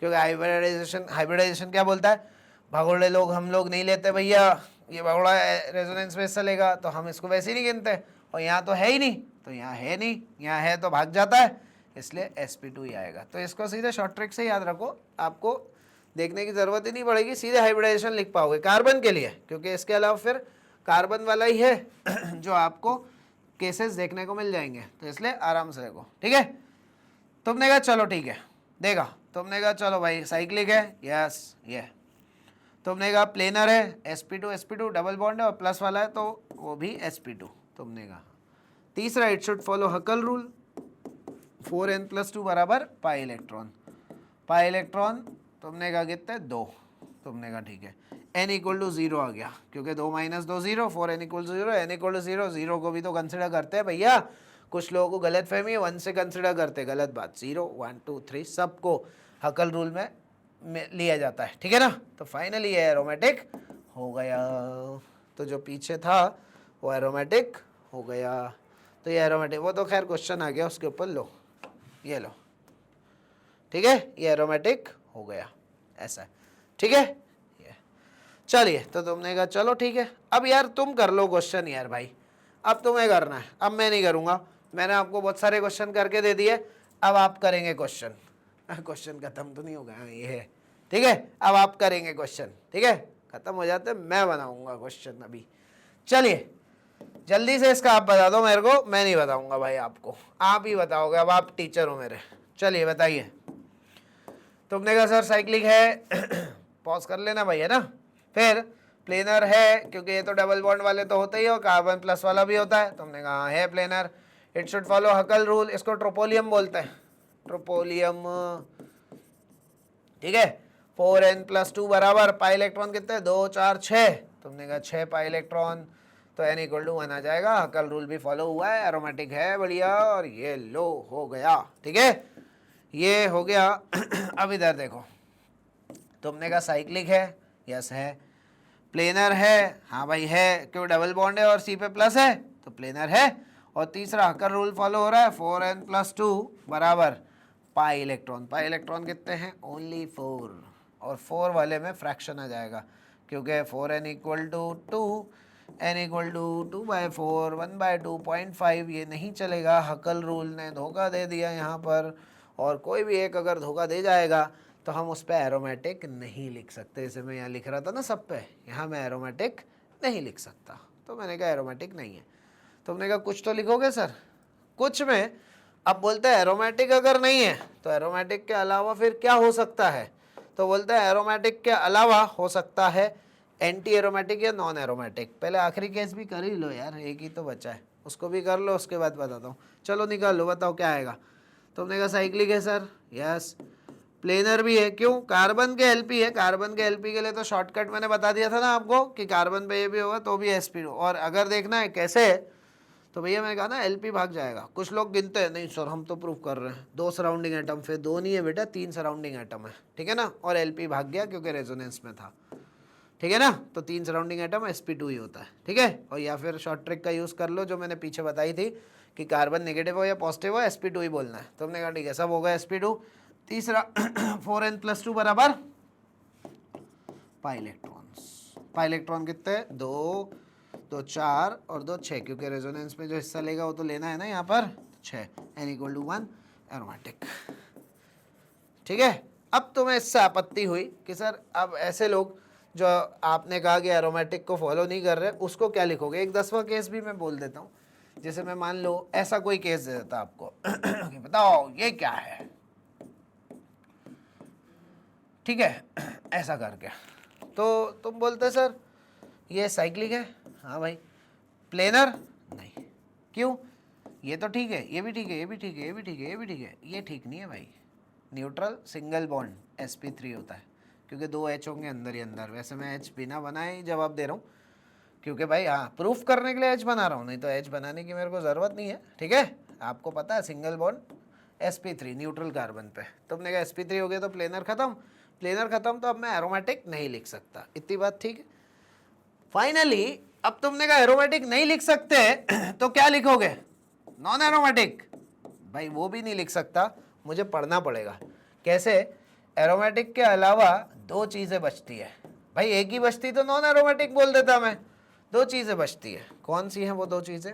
क्योंकि हाइब्रिडाइजेशन क्या बोलता है, भगोड़े लोग हम लोग नहीं लेते भैया, ये भगोड़ा रेजोनेंस में हिस्सा लेगा तो हम इसको वैसे ही नहीं गिनते, और यहाँ तो है ही नहीं, तो यहाँ है नहीं, यहाँ है तो भाग जाता है, इसलिए sp2 ही आएगा। तो इसको सीधे शॉर्ट ट्रिक से याद रखो, आपको देखने की ज़रूरत ही नहीं पड़ेगी, सीधे हाइब्रिडाइजेशन लिख पाओगे कार्बन के लिए, क्योंकि इसके अलावा फिर कार्बन वाला ही है जो आपको केसेस देखने को मिल जाएंगे, तो इसलिए आराम से देखो, ठीक है। तुमने कहा चलो ठीक है, देखा, तुमने कहा चलो भाई साइक्लिक है, यस ये। तुमने कहा प्लेनर है, sp2 डबल बॉन्ड है और प्लस वाला है तो वो भी sp2। तुमने कहा तीसरा, it should follow हकल rule, 4n+2 बराबर पाई इलेक्ट्रॉन। पाई इलेक्ट्रॉन तुमने कहा कितने, 2। तुमने कहा ठीक है, n = 0 आ गया, क्योंकि 2 - 2 0, 4n = 0, n = 0, 0 को भी तो कंसिडर करते हैं भैया। कुछ लोगों को गलत फहमी है, 1 से कंसिडर करते, गलत बात। 0 1 2 3 सबको हकल रूल में लिया जाता है, ठीक है ना। तो फाइनली ये एरोमेटिक हो गया, तो जो पीछे था वो एरोमेटिक हो गया। तो ये एरोमेटिक, वो तो खैर क्वेश्चन आ गया उसके ऊपर, लो ये लो, ठीक है, ये एरोमेटिक हो गया ऐसा, ठीक है। ये चलिए, तो तुमने कहा चलो ठीक है, अब यार तुम कर लो क्वेश्चन यार भाई, अब तुम्हें करना है, अब मैं नहीं करूँगा, मैंने आपको बहुत सारे क्वेश्चन करके दे दिए, अब आप करेंगे क्वेश्चन। क्वेश्चन खत्म तो नहीं हो गया, ये है, ठीक है, अब आप करेंगे क्वेश्चन, ठीक है, खत्म हो जाते मैं बनाऊंगा क्वेश्चन अभी। चलिए जल्दी से इसका आप बता दो मेरे को, मैं नहीं बताऊंगा भाई आपको, आप ही बताओगे, अब आप टीचर हो मेरे। चलिए बताइए। तुमने कहा सर साइक्लिक है, पॉज कर लेना भाई, है ना। फिर प्लेनर है, क्योंकि ये तो डबल बॉन्ड वाले तो होते ही हो, कार्बन प्लस वाला भी होता है। तुमने कहा है planar. It should follow हकल rule, इसको ट्रोपोलियम बोलते हैं, ट्रोपोलियम, ठीक है। 4n+2 बराबर पाई इलेक्ट्रॉन कितने, 2 4 6। तुमने कहा 6 पाई इलेक्ट्रॉन, तो n = 1 आ जाएगा। हकल रूल भी फॉलो हुआ है, एरोमेटिक है, बढ़िया, और ये लो हो गया, ठीक है, ये हो गया। अब इधर देखो, तुमने कहा साइक्लिक है, यस है। प्लेनर है, हाँ भाई है, क्यों डबल बॉन्ड है और सी पे प्लस है तो प्लेनर है। और तीसरा हकल रूल फॉलो हो रहा है, 4n+2 बराबर पाई इलेक्ट्रॉन। पाई इलेक्ट्रॉन कितने हैं, ओनली 4, और 4 वाले में फ्रैक्शन आ जाएगा, क्योंकि 4n = 2, n = 2/4, 1/2.5, ये नहीं चलेगा। हकल रूल ने धोखा दे दिया यहाँ पर, और कोई भी एक अगर धोखा दे जाएगा तो हम उस पर एरोमेटिक नहीं लिख सकते। जैसे मैं यहाँ लिख रहा था ना सब पे, यहाँ मैं एरोमेटिक नहीं लिख सकता, तो मैंने कहा एरोमेटिक नहीं है। तुमने कहा कुछ तो लिखोगे सर, कुछ में। अब बोलते हैं एरोमेटिक अगर नहीं है तो एरोमेटिक के अलावा फिर क्या हो सकता है, तो बोलते हैं एरोमेटिक के अलावा हो सकता है एंटी एरोमेटिक या नॉन एरोमेटिक। पहले आखिरी केस भी कर ही लो यार, एक ही तो बचा है, उसको भी कर लो, उसके बाद बताता हूँ। चलो निकाल लो, बताओ क्या आएगा। तुमने कहा साइक्लिक है सर, यस। प्लेनर भी है, क्यों, कार्बन के एलपी है। कार्बन के एलपी के लिए तो शॉर्टकट मैंने बता दिया था ना आपको कि कार्बन पे ये भी होगा तो भी sp2। और अगर देखना है कैसे, तो भैया मैंने कहा ना एलपी भाग जाएगा। कुछ लोग गिनते हैं, नहीं सर हम तो प्रूव कर रहे हैं 2 सराउंडिंग एटम, फिर 2 नहीं है बेटा, 3 सराउंडिंग एटम है, ठीक है ना, और एलपी भाग गया क्योंकि रेजोनेंस में था, ठीक है ना। तो 3 सराउंडिंग एटम sp2 ही होता है, ठीक है। और या फिर शॉर्ट ट्रिक का यूज़ कर लो जो मैंने पीछे बताई थी कि कार्बन नेगेटिव हो या पॉजिटिव हो, sp2 ही बोलना है। तो हमने कहा ठीक है, सब होगा sp2। तीसरा 4n+2 बराबर पाई इलेक्ट्रॉन्स। पाई इलेक्ट्रॉन कितने, 2 2 4 और 2 6, क्योंकि रेजोनेंस में जो हिस्सा लेगा वो तो लेना है ना यहाँ पर, 6। n = 1, एरोमेटिक, ठीक है। अब तुम्हें इससे आपत्ति हुई कि सर अब ऐसे लोग जो आपने कहा कि एरोमेटिक को फॉलो नहीं कर रहे, उसको क्या लिखोगे। एक 10वां केस भी मैं बोल देता हूँ। जैसे मैं मान लो ऐसा कोई केस दे देता आपको कि बताओ ये क्या है, ठीक है, ऐसा करके, तो तुम बोलते सर ये साइक्लिक है, हाँ भाई। प्लेनर नहीं, क्यों, ये तो ठीक है, ये भी ठीक है, ये भी ठीक है, ये भी ठीक है, ये भी ठीक है, ये ठीक नहीं है भाई। न्यूट्रल सिंगल बॉन्ड sp3 होता है, क्योंकि 2 H होंगे अंदर ही अंदर। वैसे मैं H बिना बनाए ही जवाब दे रहा हूँ, क्योंकि भाई हाँ प्रूफ करने के लिए H बना रहा हूँ, नहीं तो H बनाने की मेरे को ज़रूरत नहीं है, ठीक है। आपको पता है single bond sp3 neutral carbon पे। तुमने कहा sp3 हो गया तो प्लेनर ख़त्म, प्लेनर ख़त्म, तो अब मैं एरोमेटिक नहीं लिख सकता, इतनी बात ठीक है। फाइनली अब तुमने कहा एरोमेटिक नहीं लिख सकते तो क्या लिखोगे, नॉन एरोमेटिक। भाई वो भी नहीं लिख सकता, मुझे पढ़ना पड़ेगा कैसे। एरोमेटिक के अलावा 2 चीज़ें बचती है भाई, एक ही बचती तो नॉन एरोमेटिक बोल देता मैं। 2 चीज़ें बचती है, कौन सी हैं वो 2 चीज़ें,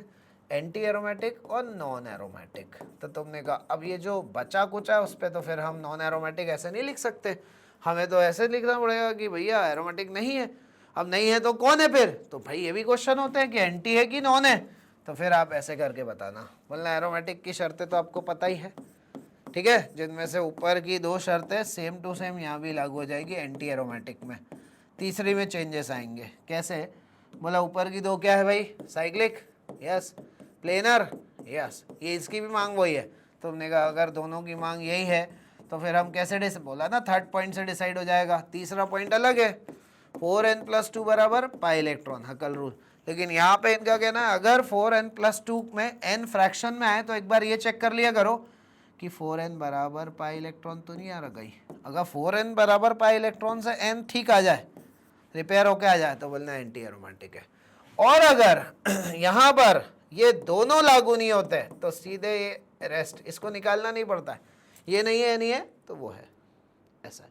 एंटी एरोमेटिक और नॉन एरोमेटिक। तो तुमने कहा अब ये जो बचा कुचा है उस पर तो फिर हम नॉन एरोमेटिक ऐसे नहीं लिख सकते, हमें तो ऐसे लिखना पड़ेगा कि भैया एरोमेटिक नहीं है। अब नहीं है तो कौन है फिर, तो भाई ये भी क्वेश्चन होते हैं कि एंटी है कि नॉन है, तो फिर आप ऐसे करके बताना। बोलना एरोमेटिक की शर्तें तो आपको पता ही है, ठीक है, जिनमें से ऊपर की 2 शर्तें सेम टू सेम यहाँ भी लागू हो जाएगी एंटी एरोमेटिक में। तीसरी में चेंजेस आएंगे, कैसे, बोला ऊपर की 2 क्या है भाई, साइक्लिक, यस, प्लेनर, यस, ये इसकी भी मांग वही है। तुमने कहा अगर दोनों की मांग यही है तो फिर हम कैसे बोला ना, 3rd पॉइंट से डिसाइड हो जाएगा। तीसरा पॉइंट अलग है, 4n+2 बराबर पाई इलेक्ट्रॉन, हकल रूल। लेकिन यहाँ पे इनका कहना है अगर 4n+2 में n फ्रैक्शन में आए तो एक बार ये चेक कर लिया करो कि 4n बराबर पाई इलेक्ट्रॉन तो नहीं आ रहा गई। अगर 4n बराबर पाई इलेक्ट्रॉन से n ठीक आ जाए, रिपेयर होके आ जाए, तो बोलना एंटी एरोमेटिक है। और अगर यहाँ पर ये दोनों लागू नहीं होते तो सीधे ये रेस्ट, इसको निकालना नहीं पड़ता है, ये नहीं है, ये नहीं है तो वो है, ऐसा है।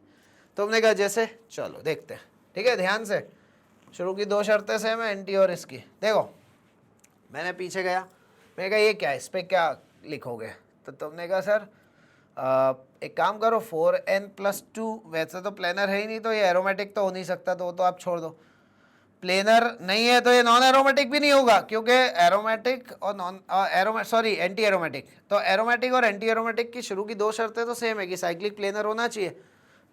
तो हमने कहा जैसे, चलो देखते हैं, ठीक है, ध्यान से। शुरू की दो शर्तें सेम है, एंटी और इसकी। देखो मैंने पीछे गया, मैंने कहा ये क्या है, इस पर क्या लिखोगे, तो तुमने कहा सर एक काम करो 4n+2, वैसे तो प्लेनर है ही नहीं तो ये एरोमेटिक तो हो नहीं सकता, तो वो तो आप छोड़ दो। प्लेनर नहीं है तो ये नॉन एरोमेटिक भी नहीं होगा, क्योंकि एरोमेटिक और नॉन सॉरी एंटी एरोमेटिक, तो एरोमेटिक और एंटी एरोमेटिक की शुरू की दो शर्तें तो सेम है कि साइक्लिक प्लेनर होना चाहिए।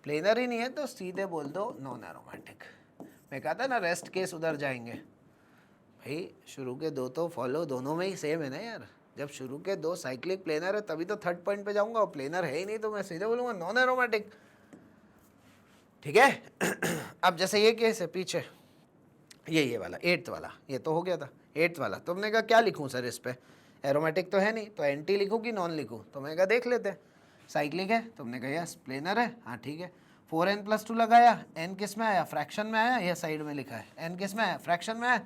प्लेनर ही नहीं है तो सीधे बोल दो नॉन एरोमेटिक। मैं कहा था ना रेस्ट केस उधर जाएंगे भाई, शुरू के दो तो फॉलो दोनों में ही सेम है ना यार। जब शुरू के दो साइक्लिक प्लेनर है तभी तो थर्ड पॉइंट पे जाऊंगा, और प्लेनर है ही नहीं तो मैं सीधे बोलूंगा नॉन एरोमेटिक, ठीक है। अब जैसे ये केस है पीछे, ये वाला 8th वाला, ये तो हो गया था 8th वाला। तुमने कहा क्या लिखूं सर इस पे, एरोमेटिक तो है नहीं, तो एंटी लिखूं कि नॉन लिखूं, तो मैंने कहा देख लेते हैं। साइक्लिक है, तुमने कहा यस, प्लेनर है, हाँ ठीक है। 4n+2 लगाया, n किस में आया, फ्रैक्शन में आया, ये साइड में लिखा है n किस में आया, फ्रैक्शन में आया।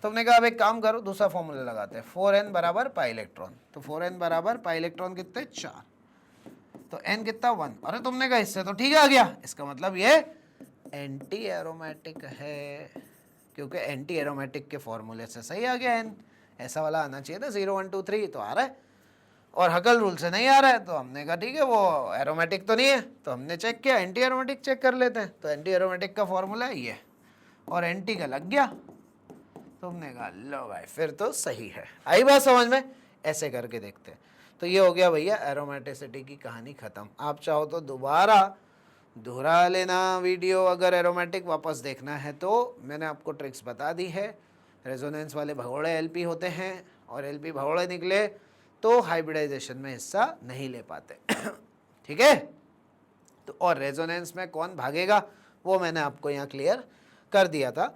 तुमने कहा अब एक काम करो, दूसरा फॉर्मूला लगाते हैं, 4n बराबर पाई इलेक्ट्रॉन, तो 4n बराबर पाई इलेक्ट्रॉन कितने 4, तो n कितना 1। अरे तुमने कहा इससे तो ठीक आ गया, इसका मतलब ये एंटी एरोमेटिक है, क्योंकि एंटी एरोमेटिक के फॉर्मूले से सही आ गया n, ऐसा वाला आना चाहिए था 0 1 2 3, तो आ रहा है। और हकल रूल से नहीं आ रहा है, तो हमने कहा ठीक है वो एरोमेटिक तो नहीं है, तो हमने चेक किया एंटी एरोमेटिक चेक कर लेते हैं, तो एंटी एरोमेटिक का फॉर्मूला है ये, और एंटी का लग गया। तुमने कहा लो भाई फिर तो सही है, आई बात समझ में, ऐसे करके देखते हैं। तो ये हो गया भैया एरोमेटिसिटी की कहानी खत्म। आप चाहो तो दोबारा दोहरा लेना वीडियो, अगर एरोमेटिक वापस देखना है तो मैंने आपको ट्रिक्स बता दी है। रेजोनेंस वाले भगोड़े एलपी होते हैं, और एलपी भगोड़े निकले तो हाइब्रिडाइजेशन में हिस्सा नहीं ले पाते। ठीक है, तो और रेजोनेंस में कौन भागेगा वो मैंने आपको यहाँ क्लियर कर दिया था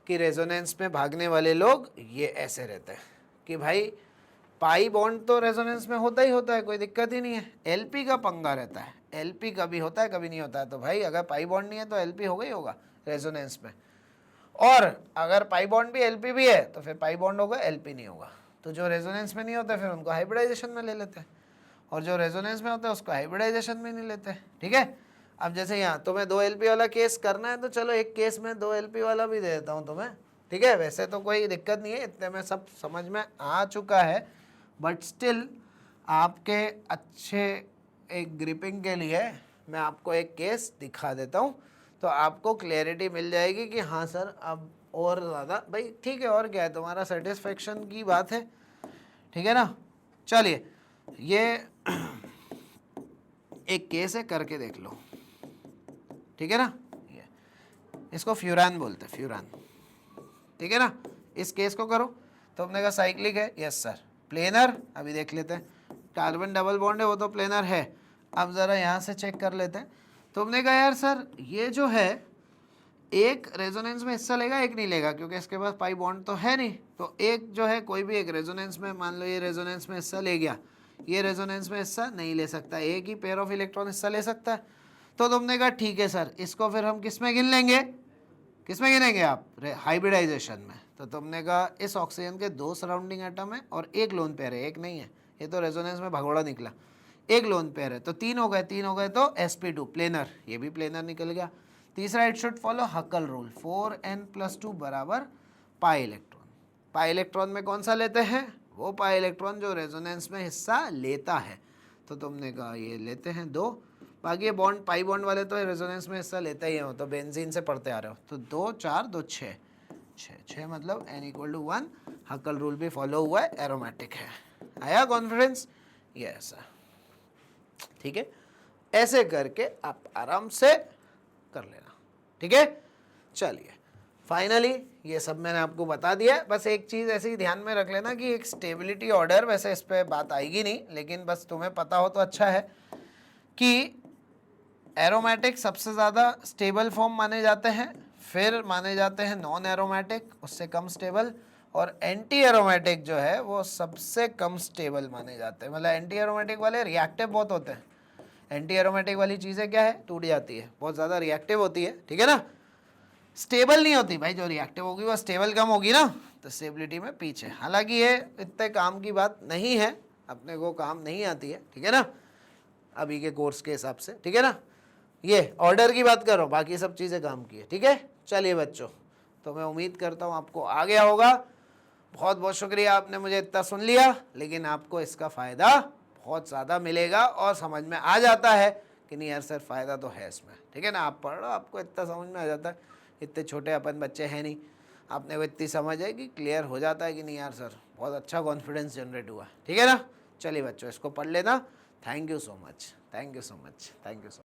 कि रेजोनेंस में भागने वाले लोग ये ऐसे रहते हैं कि भाई पाई बॉन्ड तो रेजोनेंस में होता ही होता है, कोई दिक्कत ही नहीं है। एलपी का पंगा रहता है, एलपी कभी होता है कभी नहीं होता है, तो भाई अगर पाई बॉन्ड नहीं है तो एलपी होगा ही होगा रेजोनेंस में, और अगर पाई बॉन्ड भी एलपी भी है तो फिर पाई बॉन्ड होगा एलपी नहीं होगा। तो जो रेजोनेंस में नहीं होता फिर उनको हाइब्रिडाइजेशन में ले लेते हैं, और जो रेजोनेंस में होता है उसको हाइब्रिडाइजेशन में नहीं लेते, ठीक है। अब जैसे यहाँ तुम्हें 2 एलपी वाला केस करना है तो चलो एक केस में 2 एलपी वाला भी दे देता हूँ तुम्हें, ठीक है। वैसे तो कोई दिक्कत नहीं है, इतने में सब समझ में आ चुका है, बट स्टिल आपके अच्छे एक ग्रिपिंग के लिए मैं आपको एक केस दिखा देता हूँ, तो आपको क्लैरिटी मिल जाएगी कि हाँ सर अब और ज़्यादा भाई ठीक है, और क्या है, तुम्हारा सेटिस्फेक्शन की बात है, ठीक है ना। चलिए ये एक केस है, करके देख लो, ठीक है ना। ये इसको फ्यूरान बोलते हैं, फ्यूरान, ठीक है ना। इस केस को करो, तो हमने कहा साइक्लिक है, यस सर। प्लेनर अभी देख लेते हैं, कार्बन डबल बॉन्ड है वो तो प्लेनर है। अब ज़रा यहाँ से चेक कर लेते हैं, तो हमने कहा यार सर ये जो है एक रेजोनेंस में हिस्सा लेगा एक नहीं लेगा, क्योंकि इसके पास पाई बॉन्ड तो है नहीं, तो एक जो है कोई भी एक रेजोनेंस में, मान लो ये रेजोनेंस में हिस्सा ले गया, ये रेजोनेंस में हिस्सा नहीं ले सकता, एक ही पेयर ऑफ इलेक्ट्रॉन हिस्सा ले सकता है। तो तुमने कहा ठीक है सर, इसको फिर हम किस में गिन लेंगे, किस में गिनेंगे आप, हाइब्रिडाइजेशन में। तो तुमने कहा इस ऑक्सीजन के 2 सराउंडिंग एटम है और एक लोन पेयर है, एक नहीं है, ये तो रेजोनेंस में भगोड़ा निकला, एक लोन पेयर है, तो 3 हो गए, 3 हो गए तो sp2 प्लेनर, ये भी प्लेनर निकल गया। तीसरा it should follow हकल rule, 4n+2 बराबर पाई इलेक्ट्रॉन। पाई इलेक्ट्रॉन में कौन सा लेते हैं, वो पाई इलेक्ट्रॉन जो रेजोनेंस में हिस्सा लेता है। तो तुमने कहा ये लेते हैं 2, बाकी ये बॉन्ड पाई बॉन्ड वाले तो रेजोनेंस में हिस्सा लेता ही हो, तो बेंजीन से पढ़ते आ रहे हो, तो 2 4 2 6 6 मतलब n=1, हकल रूल भी फॉलो हुआ है, एरोमेटिक है। आया कॉन्फिडेंस, ये ऐसा, ठीक है। ऐसे करके आप आराम से कर लेना, ठीक है। चलिए फाइनली ये सब मैंने आपको बता दिया है, बस एक चीज़ ऐसे ही ध्यान में रख लेना कि एक स्टेबिलिटी ऑर्डर, वैसे इस पर बात आएगी नहीं, लेकिन बस तुम्हें पता हो तो अच्छा है कि एरोमेटिक सबसे ज़्यादा स्टेबल फॉर्म माने जाते हैं, फिर माने जाते हैं नॉन एरोमेटिक उससे कम स्टेबल, और एंटी एरोमेटिक जो है वो सबसे कम स्टेबल माने जाते हैं। मतलब एंटी एरोमेटिक वाले रिएक्टिव बहुत होते हैं, एंटी एरोमेटिक वाली चीज़ें क्या है, टूट जाती है, बहुत ज़्यादा रिएक्टिव होती है, ठीक है ना। स्टेबल नहीं होती भाई, जो रिएक्टिव होगी वो स्टेबल कम होगी ना, तो स्टेबिलिटी में पीछे। हालांकि ये इतने काम की बात नहीं है, अपने को काम नहीं आती है, ठीक है ना, अभी के कोर्स के हिसाब से, ठीक है ना। ये ऑर्डर की बात करो, बाकी सब चीज़ें काम की है, ठीक है। चलिए बच्चों, तो मैं उम्मीद करता हूँ आपको आ गया होगा। बहुत बहुत शुक्रिया, आपने मुझे इतना सुन लिया, लेकिन आपको इसका फ़ायदा बहुत ज़्यादा मिलेगा और समझ में आ जाता है कि नहीं यार सर फ़ायदा तो है इसमें, ठीक है ना। आप पढ़ लो, आपको इतना समझ में आ जाता है, इतने छोटे अपन बच्चे हैं नहीं, आपने वो इतनी समझ है कि क्लियर हो जाता है कि नहीं यार सर बहुत अच्छा कॉन्फिडेंस जनरेट हुआ, ठीक है ना। चलिए बच्चों, इसको पढ़ लेना। Thank you so much, thank you so much, thank you so much.